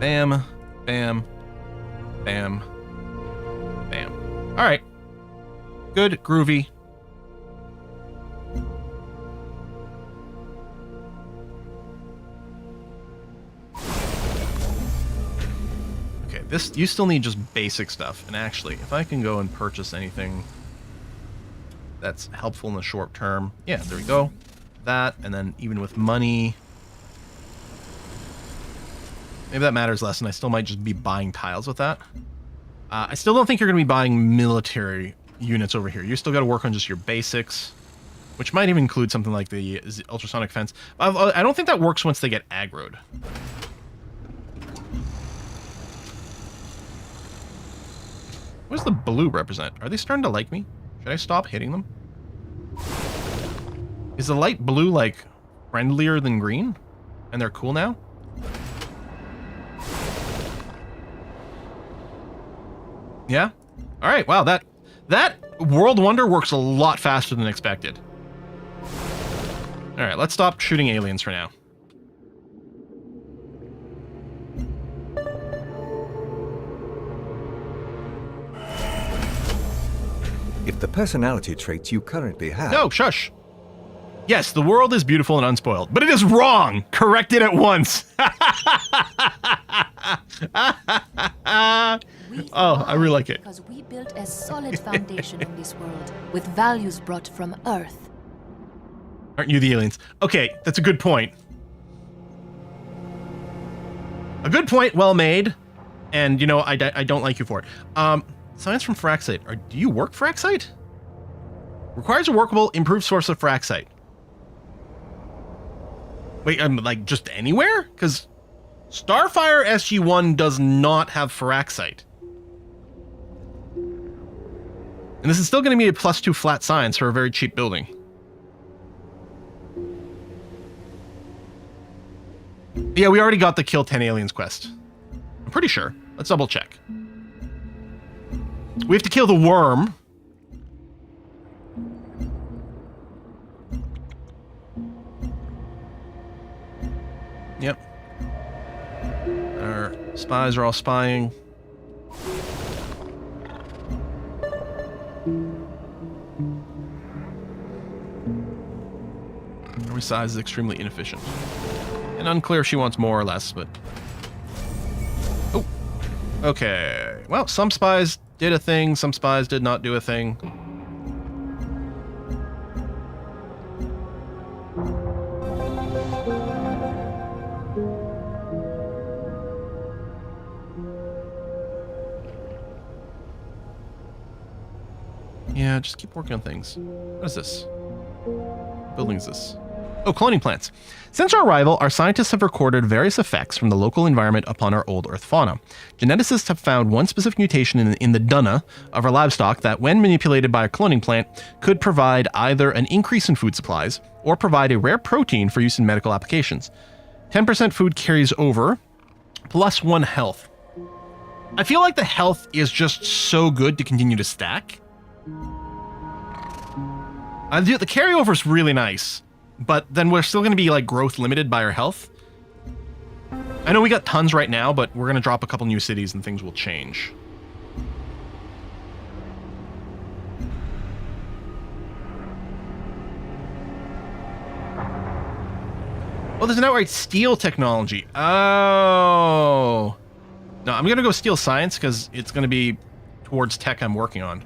Bam. Bam. Bam. Bam. Alright. Good. Groovy. Okay, this, you still need just basic stuff. And actually, if I can go and purchase anything that's helpful in the short term. Yeah, there we go. That, and then even with money, maybe that matters less, and I still might just be buying tiles with that. I still don't think you're going to be buying military units over here. You still got to work on just your basics, which might even include something like the ultrasonic fence. I don't think that works once they get aggroed. What does the blue represent? Are they starting to like me? Should I stop hitting them? Is the light blue, like, friendlier than green? And they're cool now? Yeah? Alright, wow, that World Wonder works a lot faster than expected. Alright, let's stop shooting aliens for now.
If the personality traits you currently have...
No, shush! Yes, the world is beautiful and unspoiled, but it is wrong! Correct it at once! Oh, I really like it.
Because we built a solid foundation on this world, with values brought from Earth.
Aren't you the aliens? Okay, that's a good point. A good point, well made. And, you know, I don't like you for it. Science from Fraxite. Do you work Fraxite? Requires a workable, improved source of Fraxite. Wait, like, just anywhere? Because Starfire SG-1 does not have Fraxite. And this is still going to be a +2 flat science for a very cheap building. Yeah, we already got the Kill 10 Aliens quest. I'm pretty sure. Let's double check. We have to kill the worm. Yep. Our spies are all spying. Our size is extremely inefficient. And unclear if she wants more or less, but... Oh. Okay. Well, some spies did a thing, some spies did not do a thing. Yeah, just keep working on things. What is this? What building is this? Oh, cloning plants. Since our arrival, our scientists have recorded various effects from the local environment upon our old Earth fauna. Geneticists have found one specific mutation in the dunna of our livestock that, when manipulated by a cloning plant, could provide either an increase in food supplies or provide a rare protein for use in medical applications. 10% food carries over, plus 1 health. I feel like the health is just so good to continue to stack. The carryover is really nice, but then we're still going to be like growth limited by our health. I know we got tons right now, but we're going to drop a couple new cities and things will change. Oh, there's an outright steel technology. Oh. No, I'm going to go steel science because it's going to be towards tech I'm working on.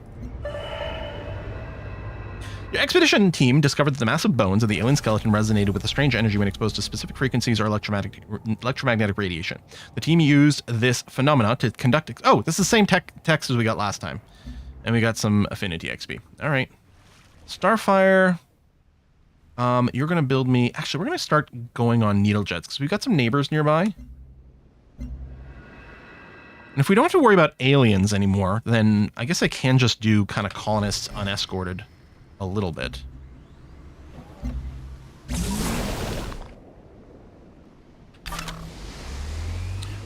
Your expedition team discovered that the massive bones of the alien skeleton resonated with a strange energy when exposed to specific frequencies or electromagnetic radiation. The team used this phenomena to conduct... Oh, this is the same text as we got last time. And we got some affinity XP. All right. Starfire. You're going to build me... Actually, we're going to start going on needle jets because we've got some neighbors nearby. And if we don't have to worry about aliens anymore, then I guess I can just do kind of colonists unescorted. A little bit.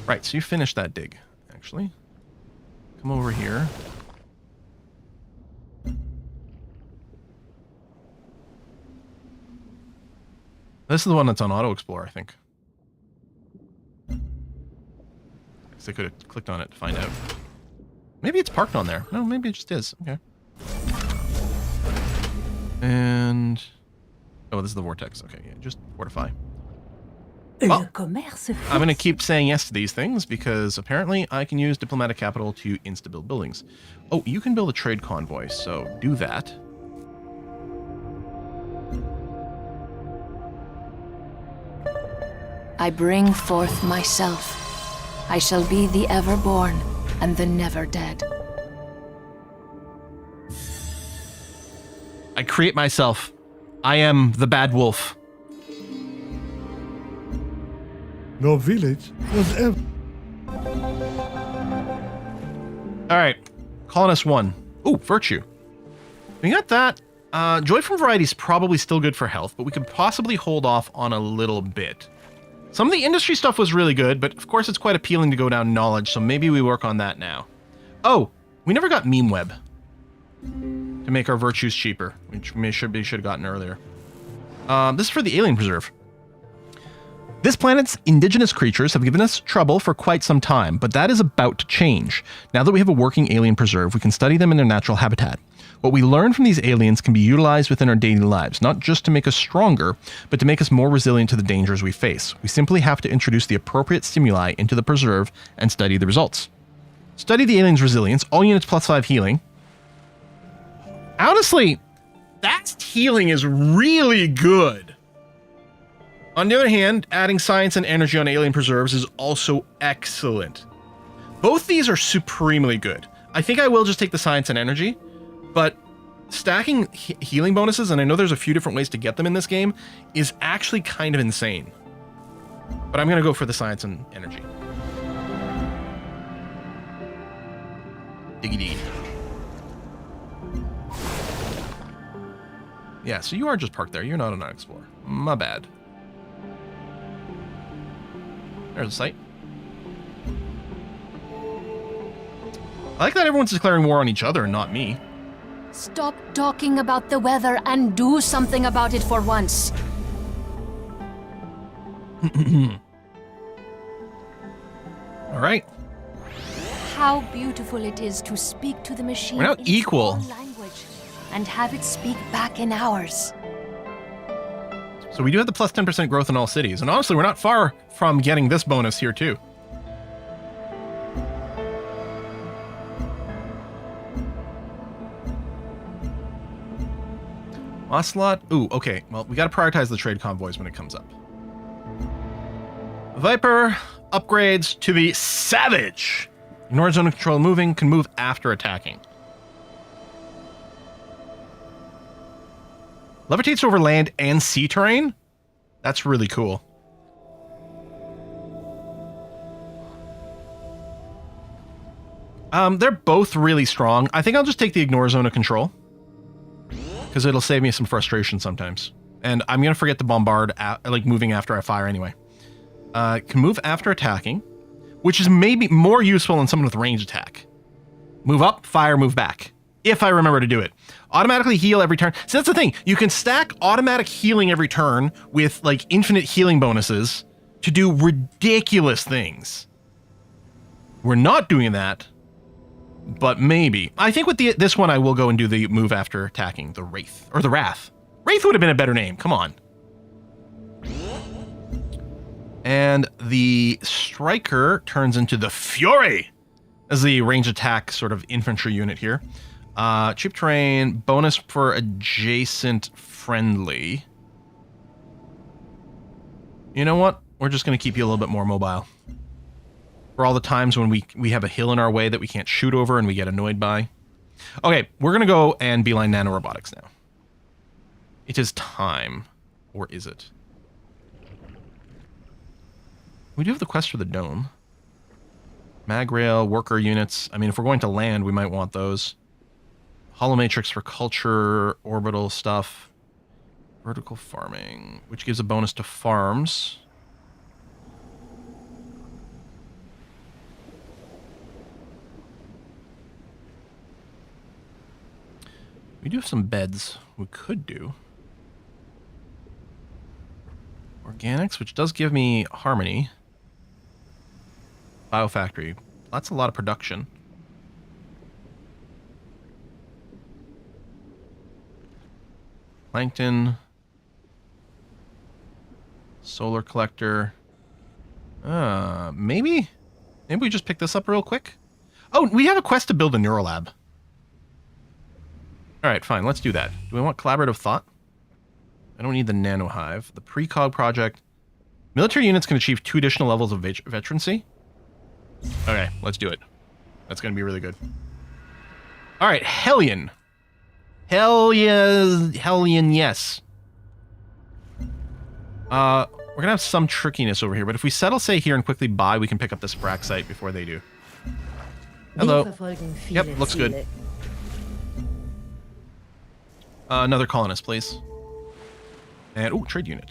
Right, so you finished that dig, actually. Come over here. This is the one that's on Auto Explorer, I think. I could have clicked on it to find out. Maybe it's parked on there. No, maybe it just is. Okay. And... Oh, this is the vortex. Okay, yeah, just fortify. Well, I'm going to keep saying yes to these things because apparently I can use diplomatic capital to insta-build buildings. Oh, you can build a trade convoy, so do that.
I bring forth myself. I shall be the ever-born and the never-dead.
I create myself. I am the bad wolf.
No village was ever...
Alright. Colonist 1. Ooh, virtue. We got that. Joy from Variety is probably still good for health, but we could possibly hold off on a little bit. Some of the industry stuff was really good, but of course it's quite appealing to go down knowledge, so maybe we work on that now. Oh, we never got meme web to make our virtues cheaper, which we should have gotten earlier. This is for the alien preserve. This planet's indigenous creatures have given us trouble for quite some time, but that is about to change. Now that we have a working alien preserve, we can study them in their natural habitat. What we learn from these aliens can be utilized within our daily lives, not just to make us stronger, but to make us more resilient to the dangers we face. We simply have to introduce the appropriate stimuli into the preserve and study the results. Study the aliens' resilience, all units +5 healing. Honestly, that healing is really good. On the other hand, adding science and energy on alien preserves is also excellent. Both these are supremely good. I think I will just take the science and energy, but stacking healing bonuses, and I know there's a few different ways to get them in this game, is actually kind of insane. But I'm going to go for the science and energy. Diggy dee. Yeah, so you are just parked there. You're not an explorer. My bad. There's a site. I like that everyone's declaring war on each other and not me.
Stop talking about the weather and do something about it for once.
All right.
How beautiful it is to speak to the machine
We're now
in its
equal.
own language and have it speak back in ours.
So we do have the plus 10% growth in all cities. And honestly, we're not far from getting this bonus here too. Ocelot. Ooh, okay. Well, we got to prioritize the trade convoys when it comes up. Viper upgrades to the Savage. Ignore zone of control moving, can move after attacking. Levitates over land and sea terrain? That's really cool. They're both really strong. I think I'll just take the ignore zone of control, because it'll save me some frustration sometimes. And I'm going to forget to bombard, like moving after I fire anyway. Can move after attacking, which is maybe more useful than someone with range attack. Move up, fire, move back. If I remember to do it. Automatically heal every turn. So that's the thing. You can stack automatic healing every turn with like infinite healing bonuses to do ridiculous things. We're not doing that, but maybe. I think with this one, I will go and do the move after attacking, the Wraith, or the Wrath. Wraith would have been a better name. Come on. And the Striker turns into the Fury as the range attack sort of infantry unit here. Cheap terrain, bonus for adjacent friendly. You know what? We're just going to keep you a little bit more mobile. For all the times when we have a hill in our way that we can't shoot over and we get annoyed by. Okay, we're going to go and beeline nanorobotics now. It is time. Or is it? We do have the quest for the dome. Mag rail, worker units. I mean, if we're going to land, we might want those. Hollow matrix for culture, orbital stuff. Vertical farming, which gives a bonus to farms. We do have some beds we could do. Organics, which does give me harmony. Biofactory. That's a lot of production. Plankton. Solar collector. Maybe we just pick this up real quick. Oh, we have a quest to build a neurolab. All right, fine. Let's do that. Do we want collaborative thought? I don't need the nano hive. The precog project. Military units can achieve 2 additional levels of veterancy. Okay, let's do it. That's going to be really good. All right, Hellion. Hellion, yes. We're going to have some trickiness over here, but if we settle, say, here and quickly buy, we can pick up this frac site before they do. Hello. Yep, looks good. Another colonist, please. And, oh, trade unit.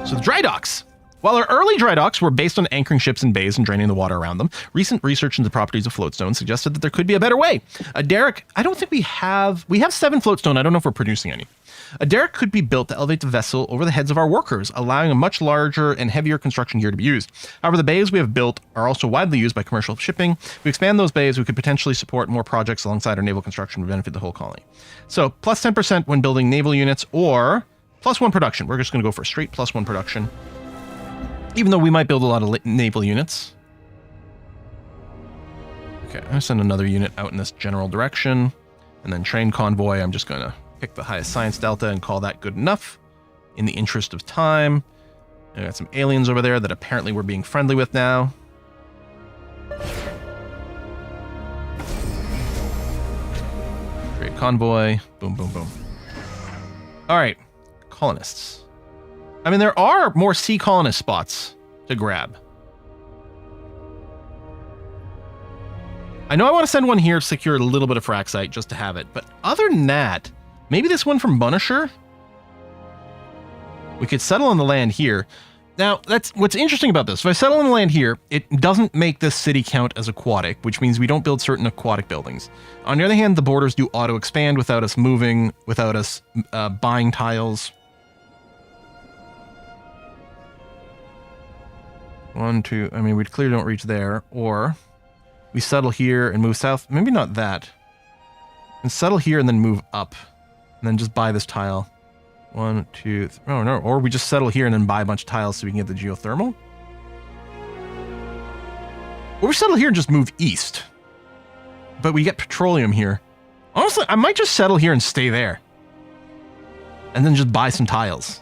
So the dry docks. While our early dry docks were based on anchoring ships in bays and draining the water around them, recent research into the properties of floatstone suggested that there could be a better way. A derrick, I don't think we have 7 floatstone. I don't know if we're producing any. A derrick could be built to elevate the vessel over the heads of our workers, allowing a much larger and heavier construction gear to be used. However, the bays we have built are also widely used by commercial shipping. If we expand those bays, we could potentially support more projects alongside our naval construction to benefit the whole colony. So, plus 10% when building naval units, or plus 1 production. We're just going to go for a straight plus 1 production. Even though we might build a lot of naval units. Okay, I'm going to send another unit out in this general direction. And then train convoy, I'm just going to pick the highest science delta and call that good enough in the interest of time. I got some aliens over there that apparently we're being friendly with now. Great convoy. Boom, boom, boom. All right, colonists. I mean, there are more sea colonist spots to grab. I know I want to send one here to secure a little bit of frac site just to have it, but other than that, maybe this one from Bunisher? We could settle on the land here. Now, that's what's interesting about this. If I settle on the land here, it doesn't make this city count as aquatic, which means we don't build certain aquatic buildings. On the other hand, the borders do auto-expand without us moving, without us buying tiles. 1, 2, I mean, we clearly don't reach there. Or we settle here and move south. Maybe not that. And settle here and then move up. And then just buy this tile. 1, 2, 3. Oh, no. Or we just settle here and then buy a bunch of tiles so we can get the geothermal. Or we settle here and just move east. But we get petroleum here. Honestly, I might just settle here and stay there. And then just buy some tiles.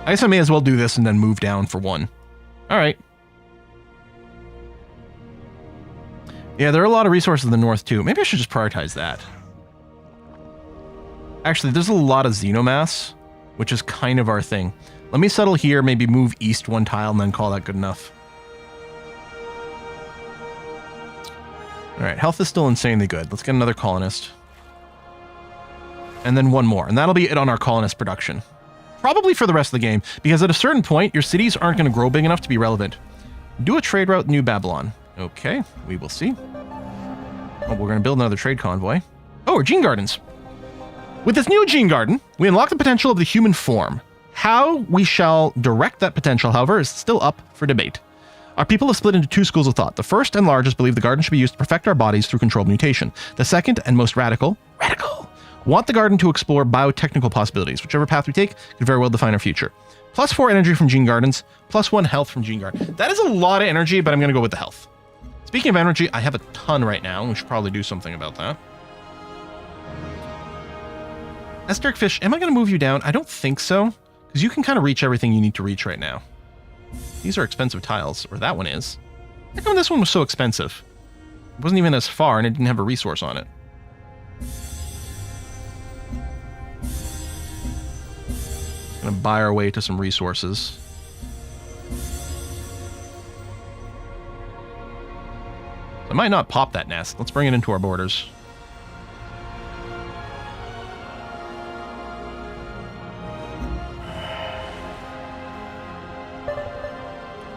I guess I may as well do this and then move down for 1. All right. Yeah, there are a lot of resources in the north too. Maybe I should just prioritize that. Actually, there's a lot of xenomass, which is kind of our thing. Let me settle here, maybe move east 1 tile, and then call that good enough. Alright, health is still insanely good. Let's get another colonist. And then 1 more, and that'll be it on our colonist production. Probably for the rest of the game, because at a certain point, your cities aren't going to grow big enough to be relevant. Do a trade route New Babylon. Okay, we will see. Oh, we're going to build another trade convoy. Oh, our Gene Gardens. With this new Gene Garden, we unlock the potential of the human form. How we shall direct that potential, however, is still up for debate. Our people have split into 2 schools of thought. The first and largest believe the garden should be used to perfect our bodies through controlled mutation. The second and most radical, want the garden to explore biotechnical possibilities. Whichever path we take could very well define our future. +4 energy from Gene Gardens, +1 health from Gene Garden. That is a lot of energy, but I'm going to go with the health. Speaking of energy, I have a ton right now. We should probably do something about that. Esoteric Fish, am I going to move you down? I don't think so, because you can kind of reach everything you need to reach right now. These are expensive tiles, or that one is. How come this one was so expensive? It wasn't even as far, and it didn't have a resource on it. Gonna buy our way to some resources. I might not pop that nest. Let's bring it into our borders.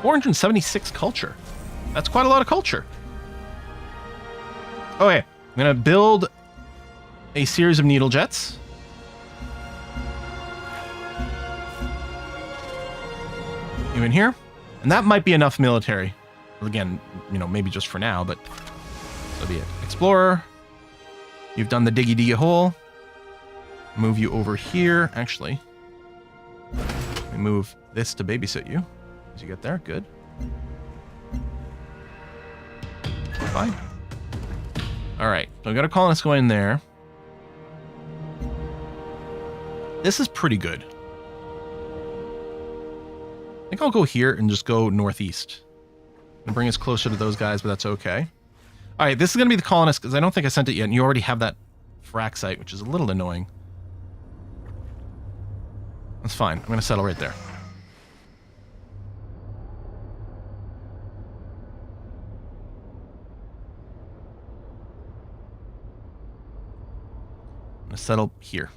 $476 culture. That's quite a lot of culture. Okay, I'm gonna build a series of needle jets. You in here? And that might be enough military. Again, you know, maybe just for now, but that'll be it. Explorer. You've done the diggy hole. Move you over here. Actually, let me move this to babysit you. As you get there, good. Fine. All right, so I've got a colonist going in there. This is pretty good. I think I'll go here and just go northeast. And bring us closer to those guys, but that's okay. All right, this is going to be the colonist, because I don't think I sent it yet, and you already have that frac site, which is a little annoying. That's fine. I'm going to settle right there. I'm going to settle here.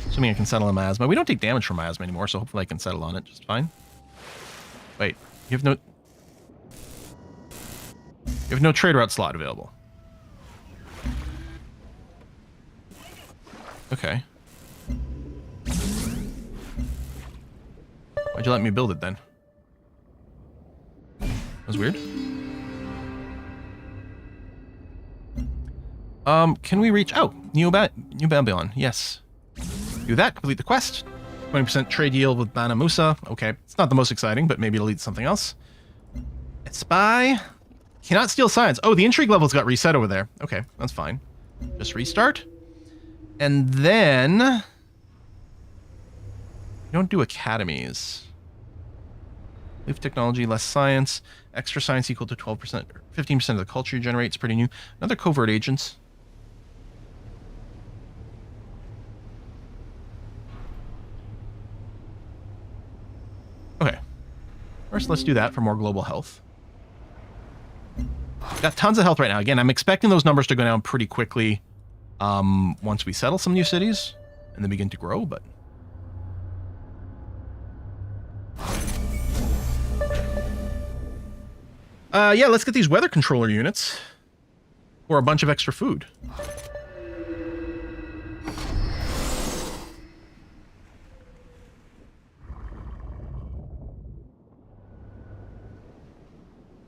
Assuming I can settle in miasma. We don't take damage from miasma anymore, so hopefully I can settle on it just fine. Wait, you have no trade route slot available. Okay. Why'd you let me build it then? That was weird. Can we reach... Oh, New Babylon. Yes. Do that. Complete the quest. 20% trade yield with Bana Musa. Okay. It's not the most exciting, but maybe it'll lead to something else. Spy. Cannot steal science. Oh, the intrigue levels got reset over there. Okay, that's fine. Just restart. And then... You don't do academies. Leave technology, less science. Extra science equal to 12%, 15% of the culture you generate. It's pretty new. Another covert agents. Okay. First, let's do that for more global health. Got tons of health right now. Again, I'm expecting those numbers to go down pretty quickly once we settle some new cities and then begin to grow, but... Yeah, let's get these weather controller units. Or a bunch of extra food.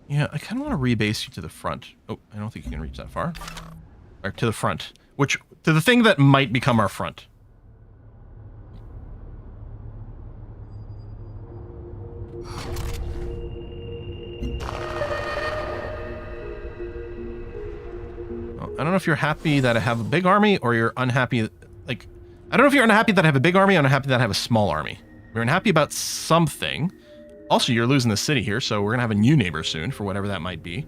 Yeah, I kind of want to rebase you to the front. Oh, I don't think you can reach that far. Or to the front. Which, to the thing that might become our front. I don't know if you're happy that I have a big army, or you're unhappy, like... I don't know if you're unhappy that I have a big army, or unhappy that I have a small army. You're unhappy about something. Also, you're losing the city here, so we're gonna have a new neighbor soon, for whatever that might be.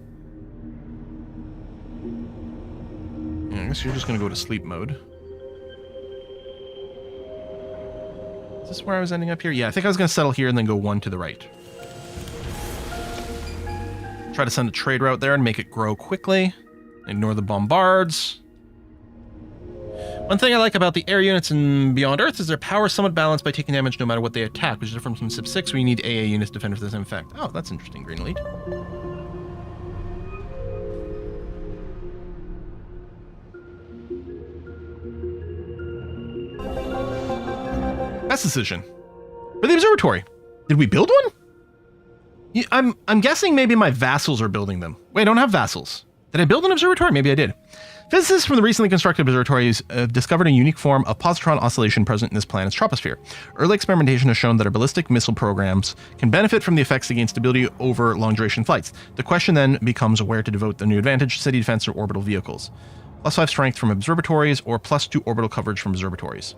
Yeah, I guess you're just gonna go to sleep mode. Is this where I was ending up here? Yeah, I think I was gonna settle here and then go one to the right. Try to send a trade route there and make it grow quickly. Ignore the bombards. One thing I like about the air units in Beyond Earth is their power is somewhat balanced by taking damage no matter what they attack, which is different from Civ 6 where you need AA units to defend for the same effect. Oh, that's interesting, Green Elite. Best decision. For the observatory. Did we build one? Yeah, I'm guessing maybe my vassals are building them. Wait, I don't have vassals. Did I build an observatory? Maybe I did. Physicists from the recently constructed observatories have discovered a unique form of positron oscillation present in this planet's troposphere. Early experimentation has shown that our ballistic missile programs can benefit from the effects against stability over long-duration flights. The question then becomes where to devote the new advantage, city defense or orbital vehicles. +5 strength from observatories or +2 orbital coverage from observatories.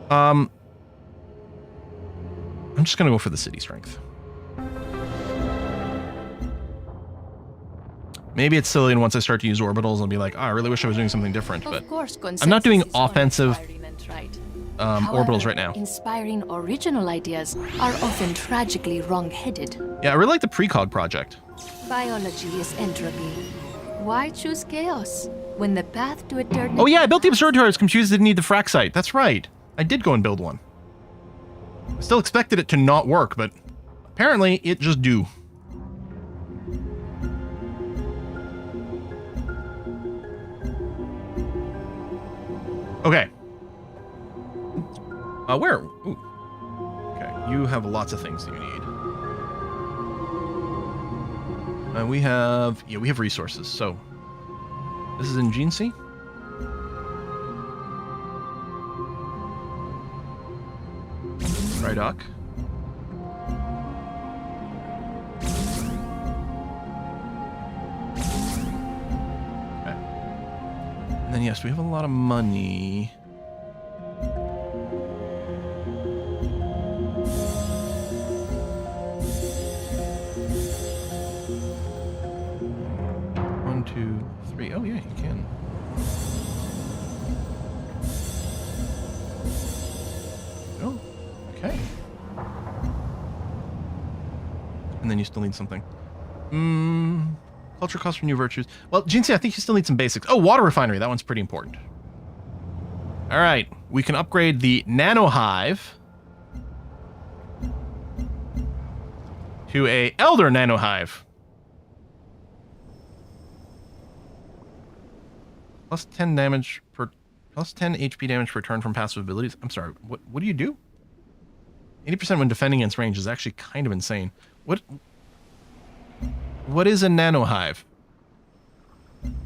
I'm just going to go for the city strength. Maybe it's silly, and once I start to use orbitals, I'll be like, oh, I really wish I was doing something different, but I'm not doing offensive orbitals right now.
Inspiring original ideas are often tragically wrong-headed.
Yeah, I really like the precog project.
Biology is entropy. Why choose chaos when the path to eternity...
Oh yeah, I built the observatory. I was confused it didn't need the frac site. That's right. I did go and build one. I still expected it to not work, but apparently it just do. Okay. Where? Ooh. Okay, you have lots of things that you need. We have resources. So this is in Genesi. Drydock. Okay. And then yes, we have a lot of money. One, two, three. Oh yeah, you can. Oh, okay. And then you still need something. Culture costs for new virtues. Well, Genesi, I think you still need some basics. Oh, water refinery. That one's pretty important. All right. We can upgrade the nano hive to a elder nano hive. Plus 10 damage per... Plus 10 HP damage per turn from passive abilities. I'm sorry. What do you do? 80% when defending against range is actually kind of insane. What is a nano hive?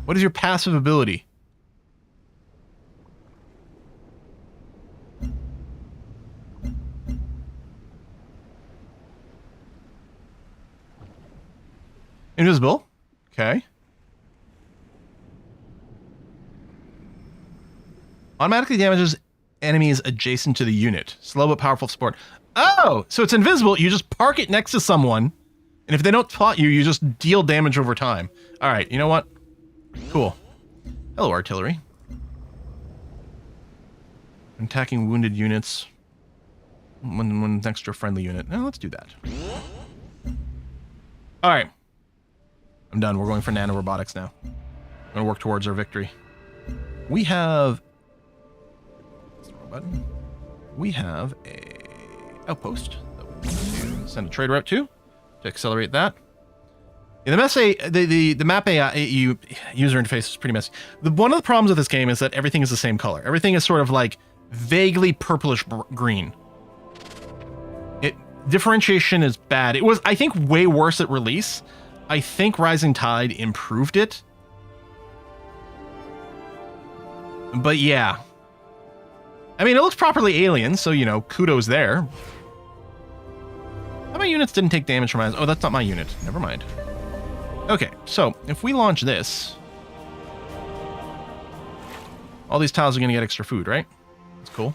What is your passive ability? Invisible. Okay. Automatically damages enemies adjacent to the unit. Slow but powerful support. Oh, so it's invisible. You just park it next to someone, and if they don't spot you, you just deal damage over time. All right, you know what? Cool. Hello, artillery. Attacking wounded units. One extra friendly unit. No, let's do that. All right. I'm done. We're going for nanorobotics now. I'm going to work towards our victory. We have... button. We have a outpost that we need to send a trade route to accelerate that. Yeah, the map AI user interface is pretty messy. One of the problems with this game is that everything is the same color. Everything is sort of like vaguely purplish green. Differentiation is bad. It was, I think, way worse at release. I think Rising Tide improved it. But yeah. I mean, it looks properly alien, so, you know, kudos there. How many units didn't take damage from eyes? Oh, that's not my unit. Never mind. Okay, so if we launch this, all these tiles are going to get extra food, right? That's cool.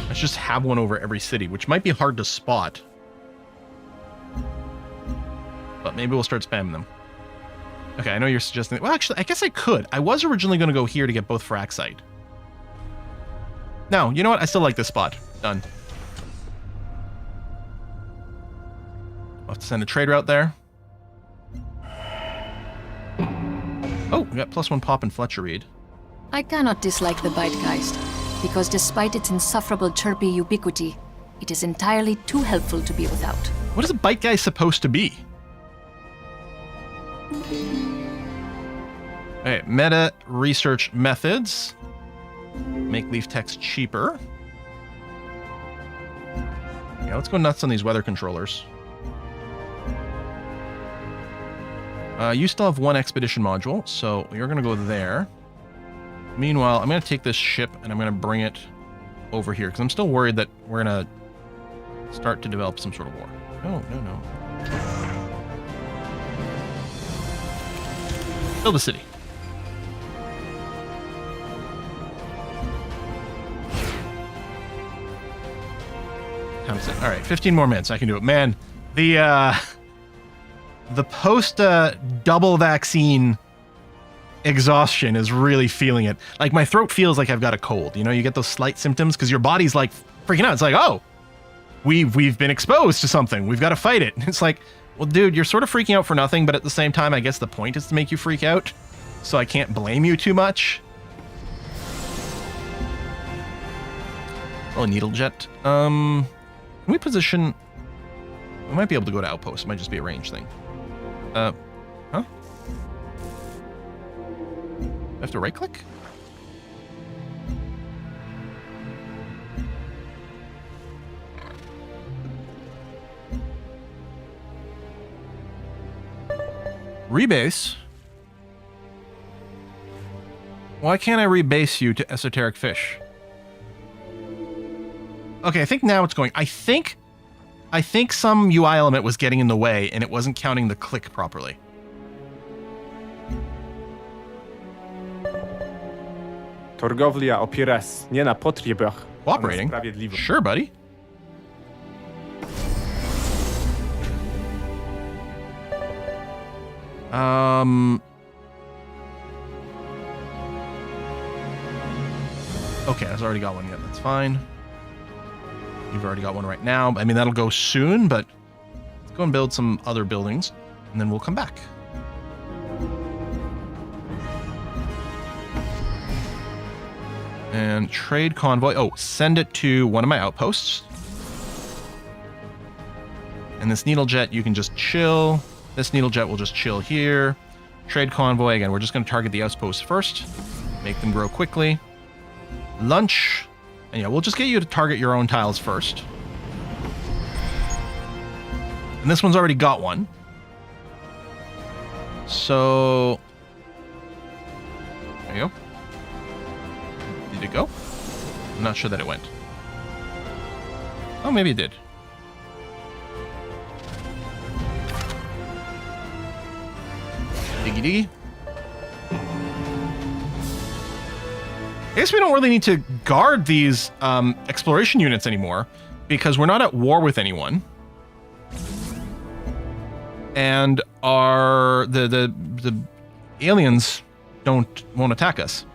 Let's just have one over every city, which might be hard to spot. But maybe we'll start spamming them. Okay, I know you're suggesting... Well, actually, I guess I could. I was originally going to go here to get both Fraxite. No, you know what? I still like this spot. Done. I'll have to send a trade route there. Oh, we got +1 pop and Fletcher Reed.
I cannot dislike the Bitegeist, because despite its insufferable chirpy ubiquity, it is entirely too helpful to be without.
What is a Bitegeist supposed to be? Okay, meta research methods. Make leaf text cheaper. Yeah, let's go nuts on these weather controllers. You still have one expedition module, so you're going to go there. Meanwhile, I'm going to take this ship and I'm going to bring it over here, because I'm still worried that we're going to start to develop some sort of war. No. Build a city. All right, 15 more minutes. I can do it. Man, the post double vaccine exhaustion is really feeling it. Like, my throat feels like I've got a cold. You know, you get those slight symptoms because your body's like freaking out. It's like, oh, we've been exposed to something. We've got to fight it. It's like, well, dude, you're sort of freaking out for nothing, but at the same time, I guess the point is to make you freak out. So I can't blame you too much. Oh, needle jet. Can we position... We might be able to go to outpost. It might just be a range thing. Huh? I have to right click? Rebase? Why can't I rebase you to esoteric fish? Okay, I think now it's going. I think some UI element was getting in the way and it wasn't counting the click properly.
Torgowlia opiera nie na potrzebach,
Cooperating? Sure, buddy. Okay, I've already got one yet. That's fine. You've already got one right now. I mean, that'll go soon, but let's go and build some other buildings, and then we'll come back. And trade convoy. Oh, send it to one of my outposts. And this needle jet, you can just chill. This needle jet will just chill here. Trade convoy, again, we're just going to target the outposts first. Make them grow quickly. Lunch. And yeah, we'll just get you to target your own tiles first. And this one's already got one. So... There you go. Did it go? I'm not sure that it went. Oh, maybe it did. Diggy diggy. I guess we don't really need to guard these exploration units anymore because we're not at war with anyone. And the aliens won't attack us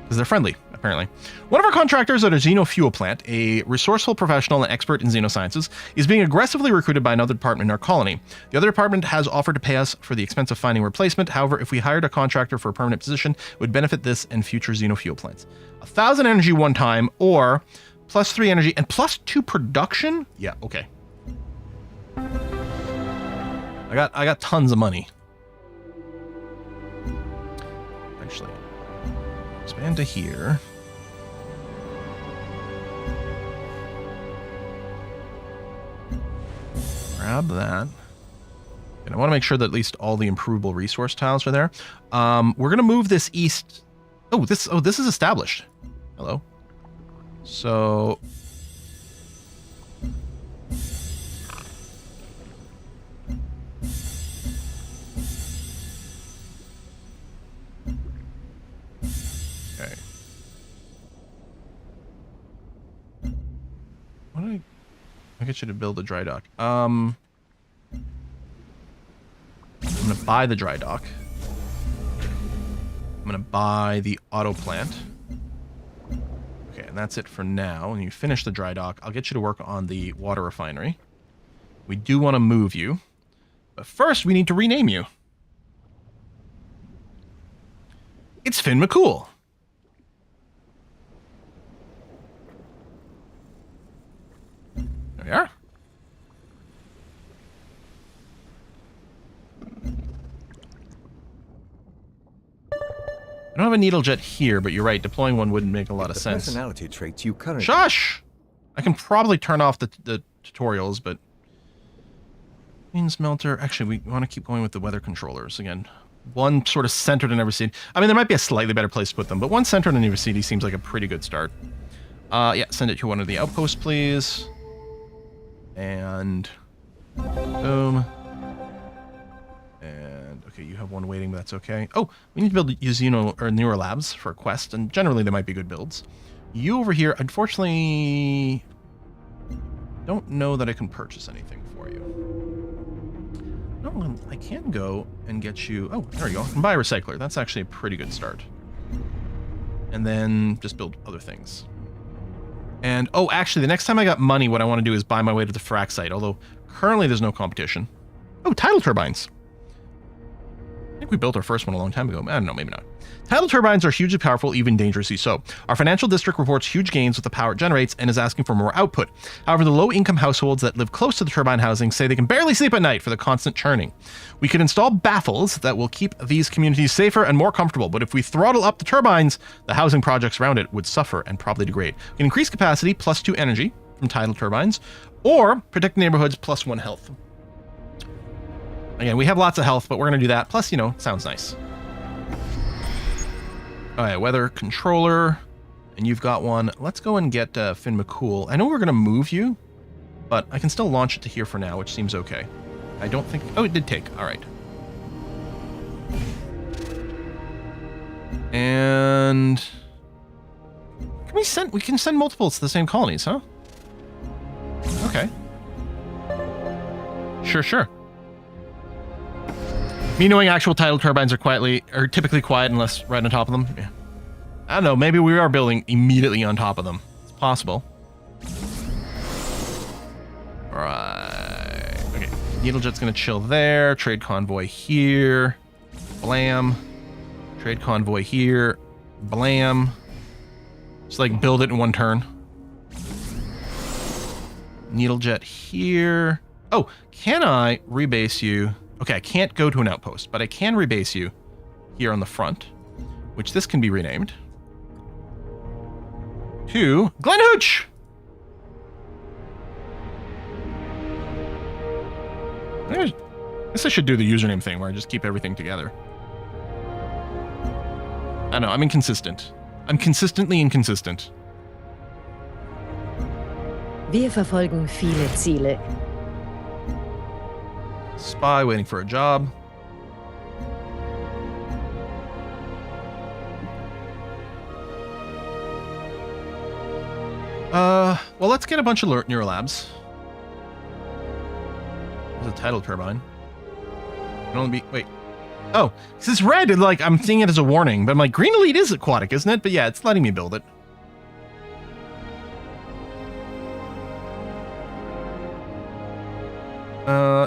because they're friendly, apparently. One of our contractors at a xenofuel plant, a resourceful professional and expert in xenosciences, is being aggressively recruited by another department in our colony. The other department has offered to pay us for the expense of finding a replacement. However, if we hired a contractor for a permanent position, it would benefit this and future xenofuel plants. 1,000 energy one time, or +3 energy and +2 production? Yeah, okay. I got tons of money. Actually, expand to here. Grab that. And I want to make sure that at least all the improvable resource tiles are there. We're gonna move this east. Oh, this is established. Hello. So. Okay. What do I get you to build a dry dock? I'm gonna buy the dry dock. I'm gonna buy the auto plant. Okay, and that's it for now. When you finish the dry dock, I'll get you to work on the water refinery. We do want to move you, but first we need to rename you. It's Finn McCool. There we are. I don't have a needle jet here, but you're right. Deploying one wouldn't make a lot of sense.
Personality traits you currently...
Shush! I can probably turn off the tutorials, but... Means melter. Actually, we want to keep going with the weather controllers again. One sort of centered in every city. I mean, there might be a slightly better place to put them, but one centered in every city seems like a pretty good start. Yeah, send it to one of the outposts, please. And... boom. And, okay, you have one waiting, but that's okay. Oh, we need to build Xeno or newer labs for a quest, and generally there might be good builds. You over here, unfortunately, don't know that I can purchase anything for you. No, I can go and get you... Oh, there you go. I can buy a recycler. That's actually a pretty good start. And then just build other things. And, oh, actually, the next time I got money, what I want to do is buy my way to the frac site, although currently there's no competition. Oh, tidal turbines. I think we built our first one a long time ago. I don't know, maybe not. Tidal turbines are hugely powerful, even dangerously so. Our financial district reports huge gains with the power it generates and is asking for more output. However, the low-income households that live close to the turbine housing say they can barely sleep at night for the constant churning. We could install baffles that will keep these communities safer and more comfortable, but if we throttle up the turbines, the housing projects around it would suffer and probably degrade. We can increase capacity, +2 energy from tidal turbines, or protect neighborhoods, +1 health. Again, we have lots of health, but we're going to do that. Plus, you know, sounds nice. All right, weather controller. And you've got one. Let's go and get Finn McCool. I know we're going to move you, but I can still launch it to here for now, which seems okay. I don't think... Oh, it did take. All right. And... We can send multiples to the same colonies, huh? Okay. Sure. Me knowing actual tidal turbines are typically quiet unless right on top of them. Yeah. I don't know, maybe we are building immediately on top of them. It's possible. Right. Okay. Needlejet's gonna chill there. Trade convoy here. Blam. Trade convoy here. Blam. Just like build it in one turn. Needlejet here. Oh, can I rebase you? Okay, I can't go to an outpost, but I can rebase you here on the front, which this can be renamed to Glen Hooch. I guess I should do the username thing where I just keep everything together. I don't know, I'm inconsistent. I'm consistently inconsistent.
Wir verfolgen viele Ziele.
Spy waiting for a job. Well, let's get a bunch of neurolabs. There's a tidal turbine. Can only be... Wait. Oh, this is red. Like, I'm seeing it as a warning, but I'm like, Green Elite is aquatic, isn't it? But yeah, it's letting me build it.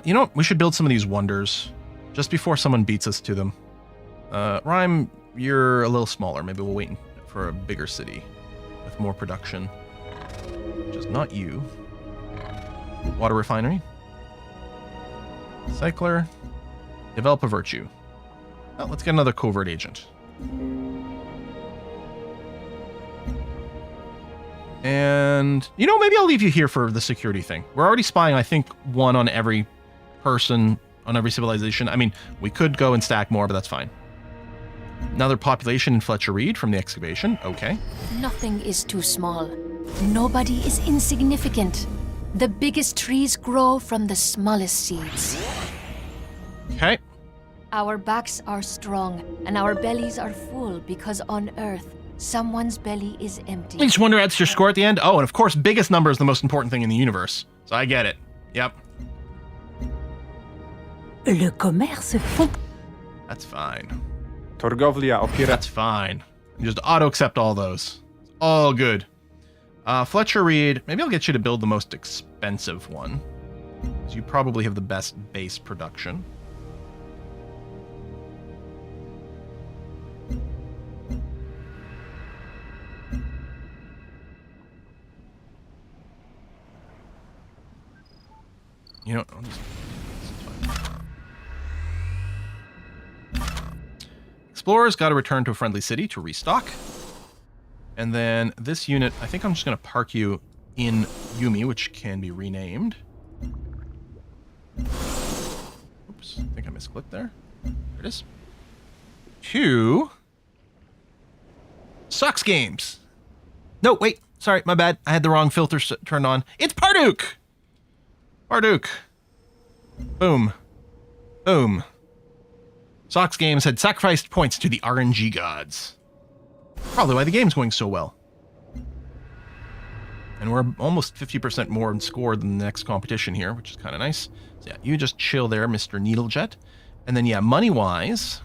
You know what? We should build some of these wonders just before someone beats us to them. Rhyme, you're a little smaller. Maybe we'll wait for a bigger city with more production. Which is not you. Water refinery. Cycler. Develop a virtue. Well, let's get another covert agent. And, you know, maybe I'll leave you here for the security thing. We're already spying, I think, one on every person, on every civilization. I mean, we could go and stack more, but that's fine. Another population in Fletcher Reed from the excavation. Okay.
Nothing is too small. Nobody is insignificant. The biggest trees grow from the smallest seeds.
Okay.
Our backs are strong, and our bellies are full because on Earth, someone's belly is empty.
Each wonder adds to your score at the end. Oh, and of course, biggest number is the most important thing in the universe. So I get it. Yep.
Le commerce
That's fine.
Torgovlia opiera...
That's fine. Just auto-accept all those. It's all good. Fletcher Reed, maybe I'll get you to build the most expensive one. Because you probably have the best base production. You know, I'll just... Explorers got to return to a friendly city to restock. And then this unit, I think I'm just going to park you in Yumi, which can be renamed. Oops, I think I misclicked there. There it is. To Sucks Games. No, wait. Sorry, my bad. I had the wrong filter turned on. It's Parduk! Parduk. Boom. Boom. Sox Games had sacrificed points to the RNG gods. Probably why the game's going so well. And we're almost 50% more in score than the next competition here, which is kind of nice. So yeah, you just chill there, Mr. Needlejet. And then yeah, money-wise,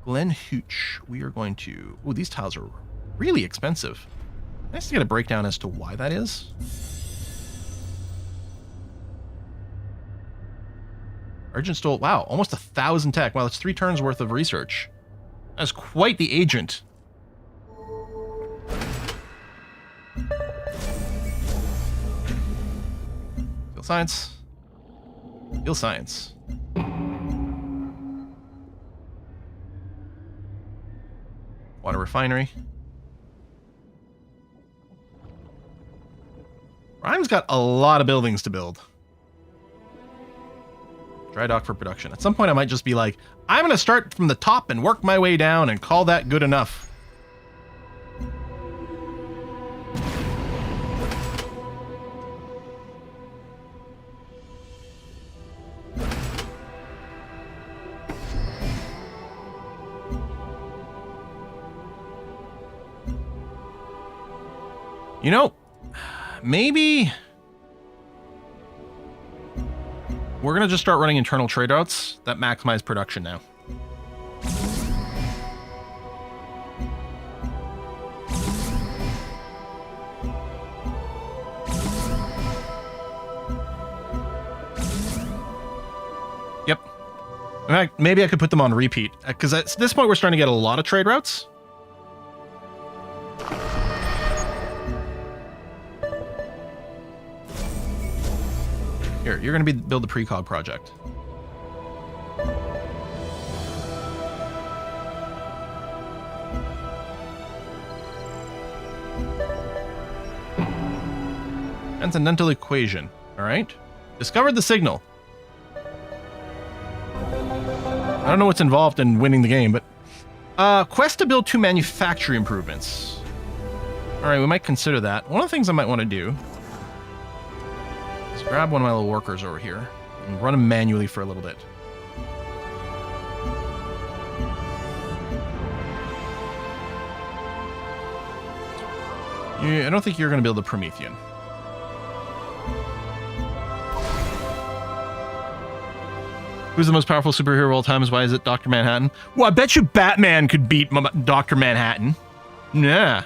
Glen Hooch, we are going to... Ooh, these tiles are really expensive. Nice to get a breakdown as to why that is. Urgent Stole, wow, almost 1,000 tech. Wow, that's 3 turns worth of research. That's quite the agent. Field science. Field science. Water refinery. Rhyme's got a lot of buildings to build. Dry dock for production. At some point I might just be like, I'm going to start from the top and work my way down and call that good enough. You know, maybe... We're going to just start running internal trade routes that maximize production now. Yep. In fact, maybe I could put them on repeat, because at this point we're starting to get a lot of trade routes. Here, you're going to build the precog project. Transcendental equation. All right. Discovered the signal. I don't know what's involved in winning the game, but quest to build 2 manufacturing improvements. All right, we might consider that. One of the things I might want to do is grab one of my little workers over here and run them manually for a little bit. I don't think you're going to build a Promethean. Who's the most powerful superhero of all time? Why is it Dr. Manhattan? Well, I bet you Batman could beat Dr. Manhattan. Yeah.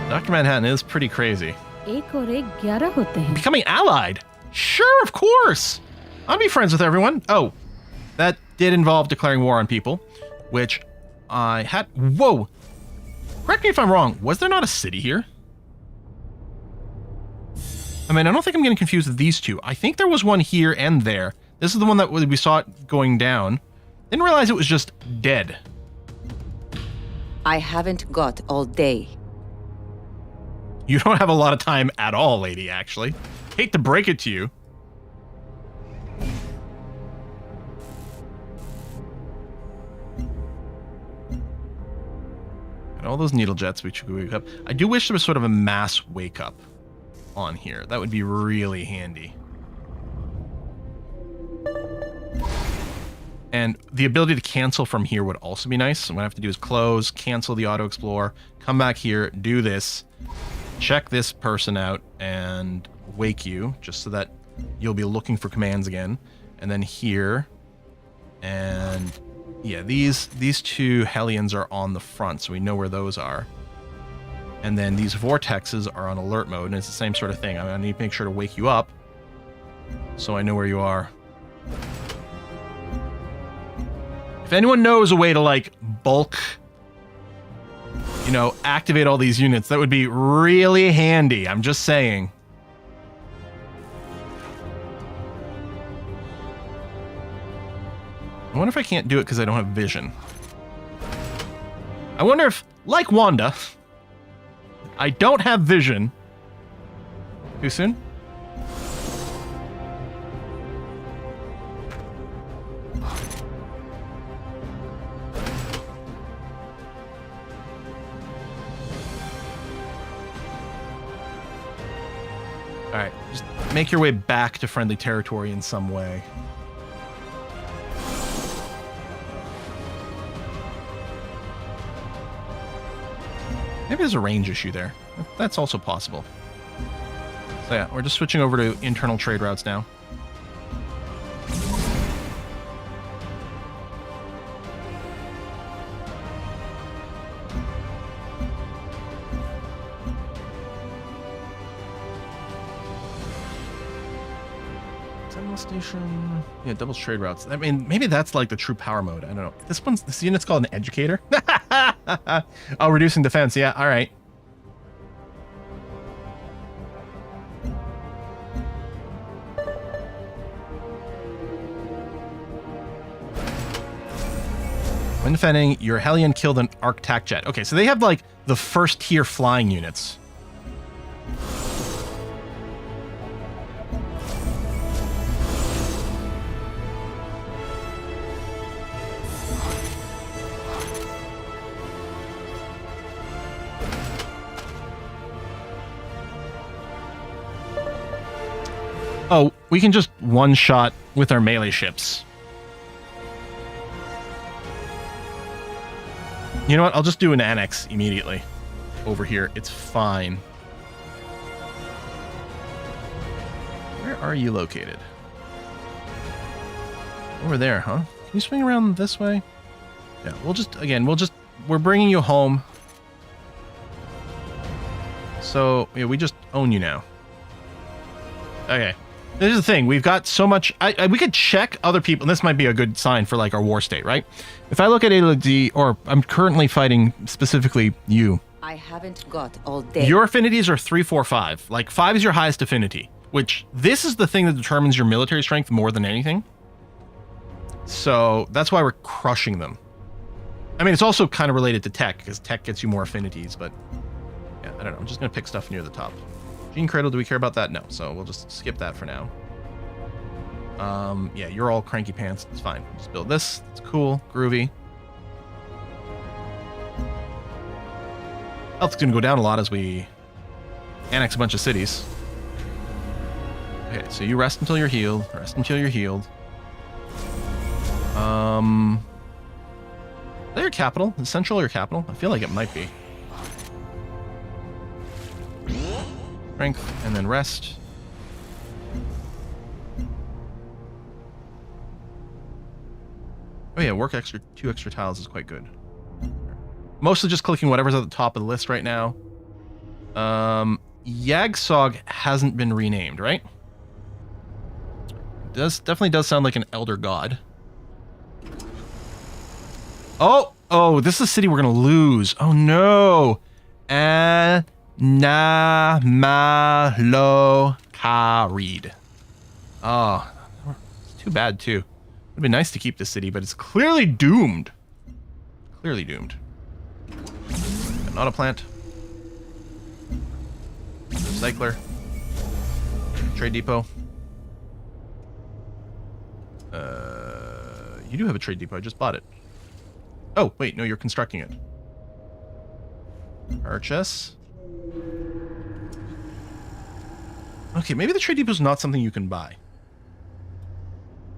Dr. Manhattan is pretty crazy.
1 और 1 11 होते हैं.
Becoming allied? Sure, of course. I'll be friends with everyone. Oh, that did involve declaring war on people, which I had... Whoa! Correct me if I'm wrong. Was there not a city here? I mean, I don't think I'm getting confused with these two. I think there was one here and there. This is the one that we saw it going down. Didn't realize it was just dead.
I haven't got all day.
You don't have a lot of time at all, lady, actually. Hate to break it to you. And all those needle jets we should wake up. I do wish there was sort of a mass wake up on here. That would be really handy. And the ability to cancel from here would also be nice. So what I have to do is close, cancel the auto explorer, come back here, do this, check this person out, and wake you, just so that you'll be looking for commands again. And then here, and yeah, these two Hellions are on the front, so we know where those are. And then these vortexes are on alert mode, and it's the same sort of thing. I need to make sure to wake you up, so I know where you are. If anyone knows a way to, like, bulk, you know, activate all these units, that would be really handy. I'm just saying. I wonder if I can't do it because I don't have vision. I wonder if, like Wanda, I don't have vision. Too soon? Alright, just make your way back to friendly territory in some way. Maybe there's a range issue there. That's also possible. So yeah, we're just switching over to internal trade routes now. Station. Yeah, double trade routes. I mean, maybe that's like the true power mode. I don't know. This unit's called an educator. Oh, reducing defense. Yeah, all right. When defending, your Hellion killed an Arctac jet. Okay, so they have like the first tier flying units. Oh, we can just one-shot with our melee ships. You know what? I'll just do an annex immediately over here. It's fine. Where are you located? Over there, huh? Can you swing around this way? Yeah, we're bringing you home. So, yeah, we just own you now. Okay. This is the thing. We've got so much. We could check other people. And this might be a good sign for like our war state, right? If I look at ALD, or I'm currently fighting specifically you.
I haven't got all day.
Your affinities are 3, 4, 5. Like 5 is your highest affinity, which this is the thing that determines your military strength more than anything. So that's why we're crushing them. I mean, it's also kind of related to tech because tech gets you more affinities, but yeah, I don't know. I'm just going to pick stuff near the top. Gene Cradle, do we care about that? No, so we'll just skip that for now. Yeah, you're all cranky pants. It's fine. Just build this. It's cool, groovy. Health's gonna go down a lot as we annex a bunch of cities. Okay, so you rest until you're healed. Rest until you're healed. Is that your capital? Is Central your capital? I feel like it might be. Strength, and then rest. Oh yeah, work 2 extra tiles is quite good. Mostly just clicking whatever's at the top of the list right now. Yagsog hasn't been renamed, right? Definitely does sound like an elder god. Oh, this is a city we're gonna lose. Oh no. Anamalokarid. Oh, it's too bad too. It'd be nice to keep this city, but it's clearly doomed. Clearly doomed. Not a plant. Recycler. Trade depot. You do have a trade depot. I just bought it. Oh, wait, no, you're constructing it. Purchase. Okay, maybe the trade depot is not something you can buy.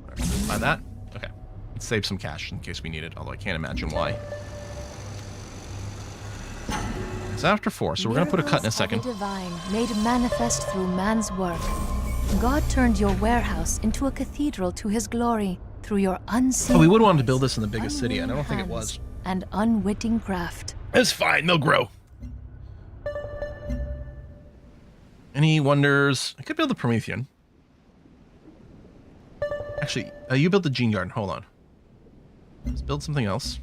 All right, buy that. Okay, let's save some cash in case we need it, although I can't imagine why. It's after 4, so we're going to put a cut in a second.
Miracles of the divine made manifest through man's work. God turned your warehouse into a cathedral to his glory through your unseen.
Oh, we would want to build this in the biggest city, and I don't think it was.
And unwitting craft.
It's fine, they'll grow. Any wonders? I could build the Promethean. Actually, you built the Gene Garden. Hold on. Let's build something else.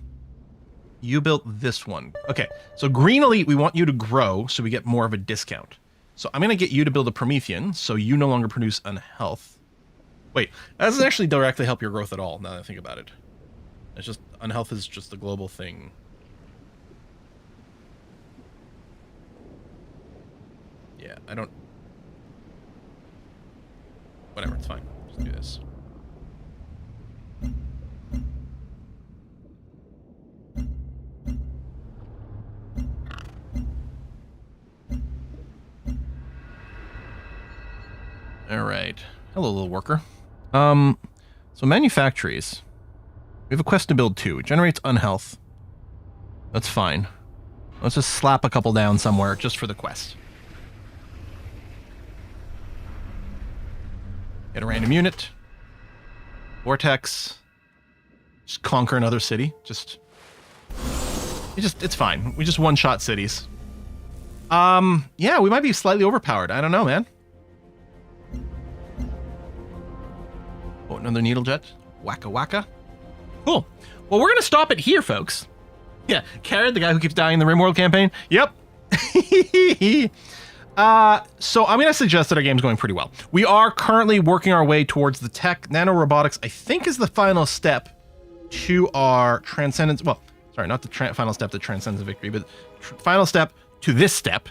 You built this one. Okay, so Green Elite, we want you to grow so we get more of a discount. So I'm going to get you to build a Promethean so you no longer produce unhealth. Wait, that doesn't actually directly help your growth at all, now that I think about it. It's just, unhealth is just a global thing. Yeah, I don't... Whatever, it's fine. Just do this. Alright. Hello, little worker. So manufactories. We have a quest to build 2. It generates unhealth. That's fine. Let's just slap a couple down somewhere just for the quest. Get a random unit. Vortex. Just conquer another city. It's fine. We just one-shot cities. Yeah, we might be slightly overpowered. I don't know, man. Oh, another needle jet. Wacka wacka. Cool. Well, we're going to stop it here, folks. Yeah, Carrot, the guy who keeps dying in the RimWorld campaign. Yep. So I'm going to suggest that our game's going pretty well. We are currently working our way towards the tech. Nanorobotics, I think, is the final step to our transcendence. Well, sorry, not the final step that transcends the victory, but final step to this step.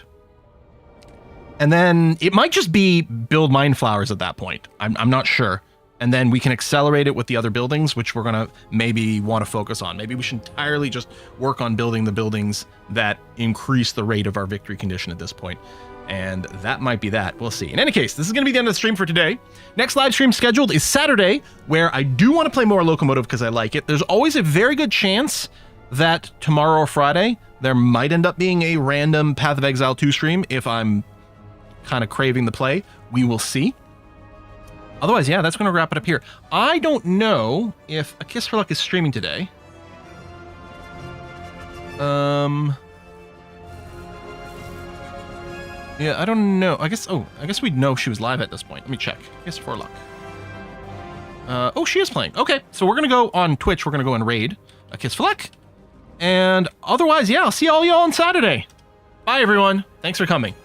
And then it might just be build mind flowers at that point. I'm not sure. And then we can accelerate it with the other buildings, which we're going to maybe want to focus on. Maybe we should entirely just work on building the buildings that increase the rate of our victory condition at this point. And that might be that. We'll see. In any case, this is going to be the end of the stream for today. Next live stream scheduled is Saturday, where I do want to play more Locomotive because I like it. There's always a very good chance that tomorrow or Friday, there might end up being a random Path of Exile 2 stream if I'm kind of craving the play. We will see. Otherwise, yeah, that's going to wrap it up here. I don't know if A Kiss for Luck is streaming today. Yeah, I don't know. I guess we'd know if she was live at this point. Let me check. Kiss for Luck. Oh, she is playing. Okay, so we're going to go on Twitch. We're going to go and raid A Kiss for Luck. And otherwise, yeah, I'll see all y'all on Saturday. Bye, everyone. Thanks for coming.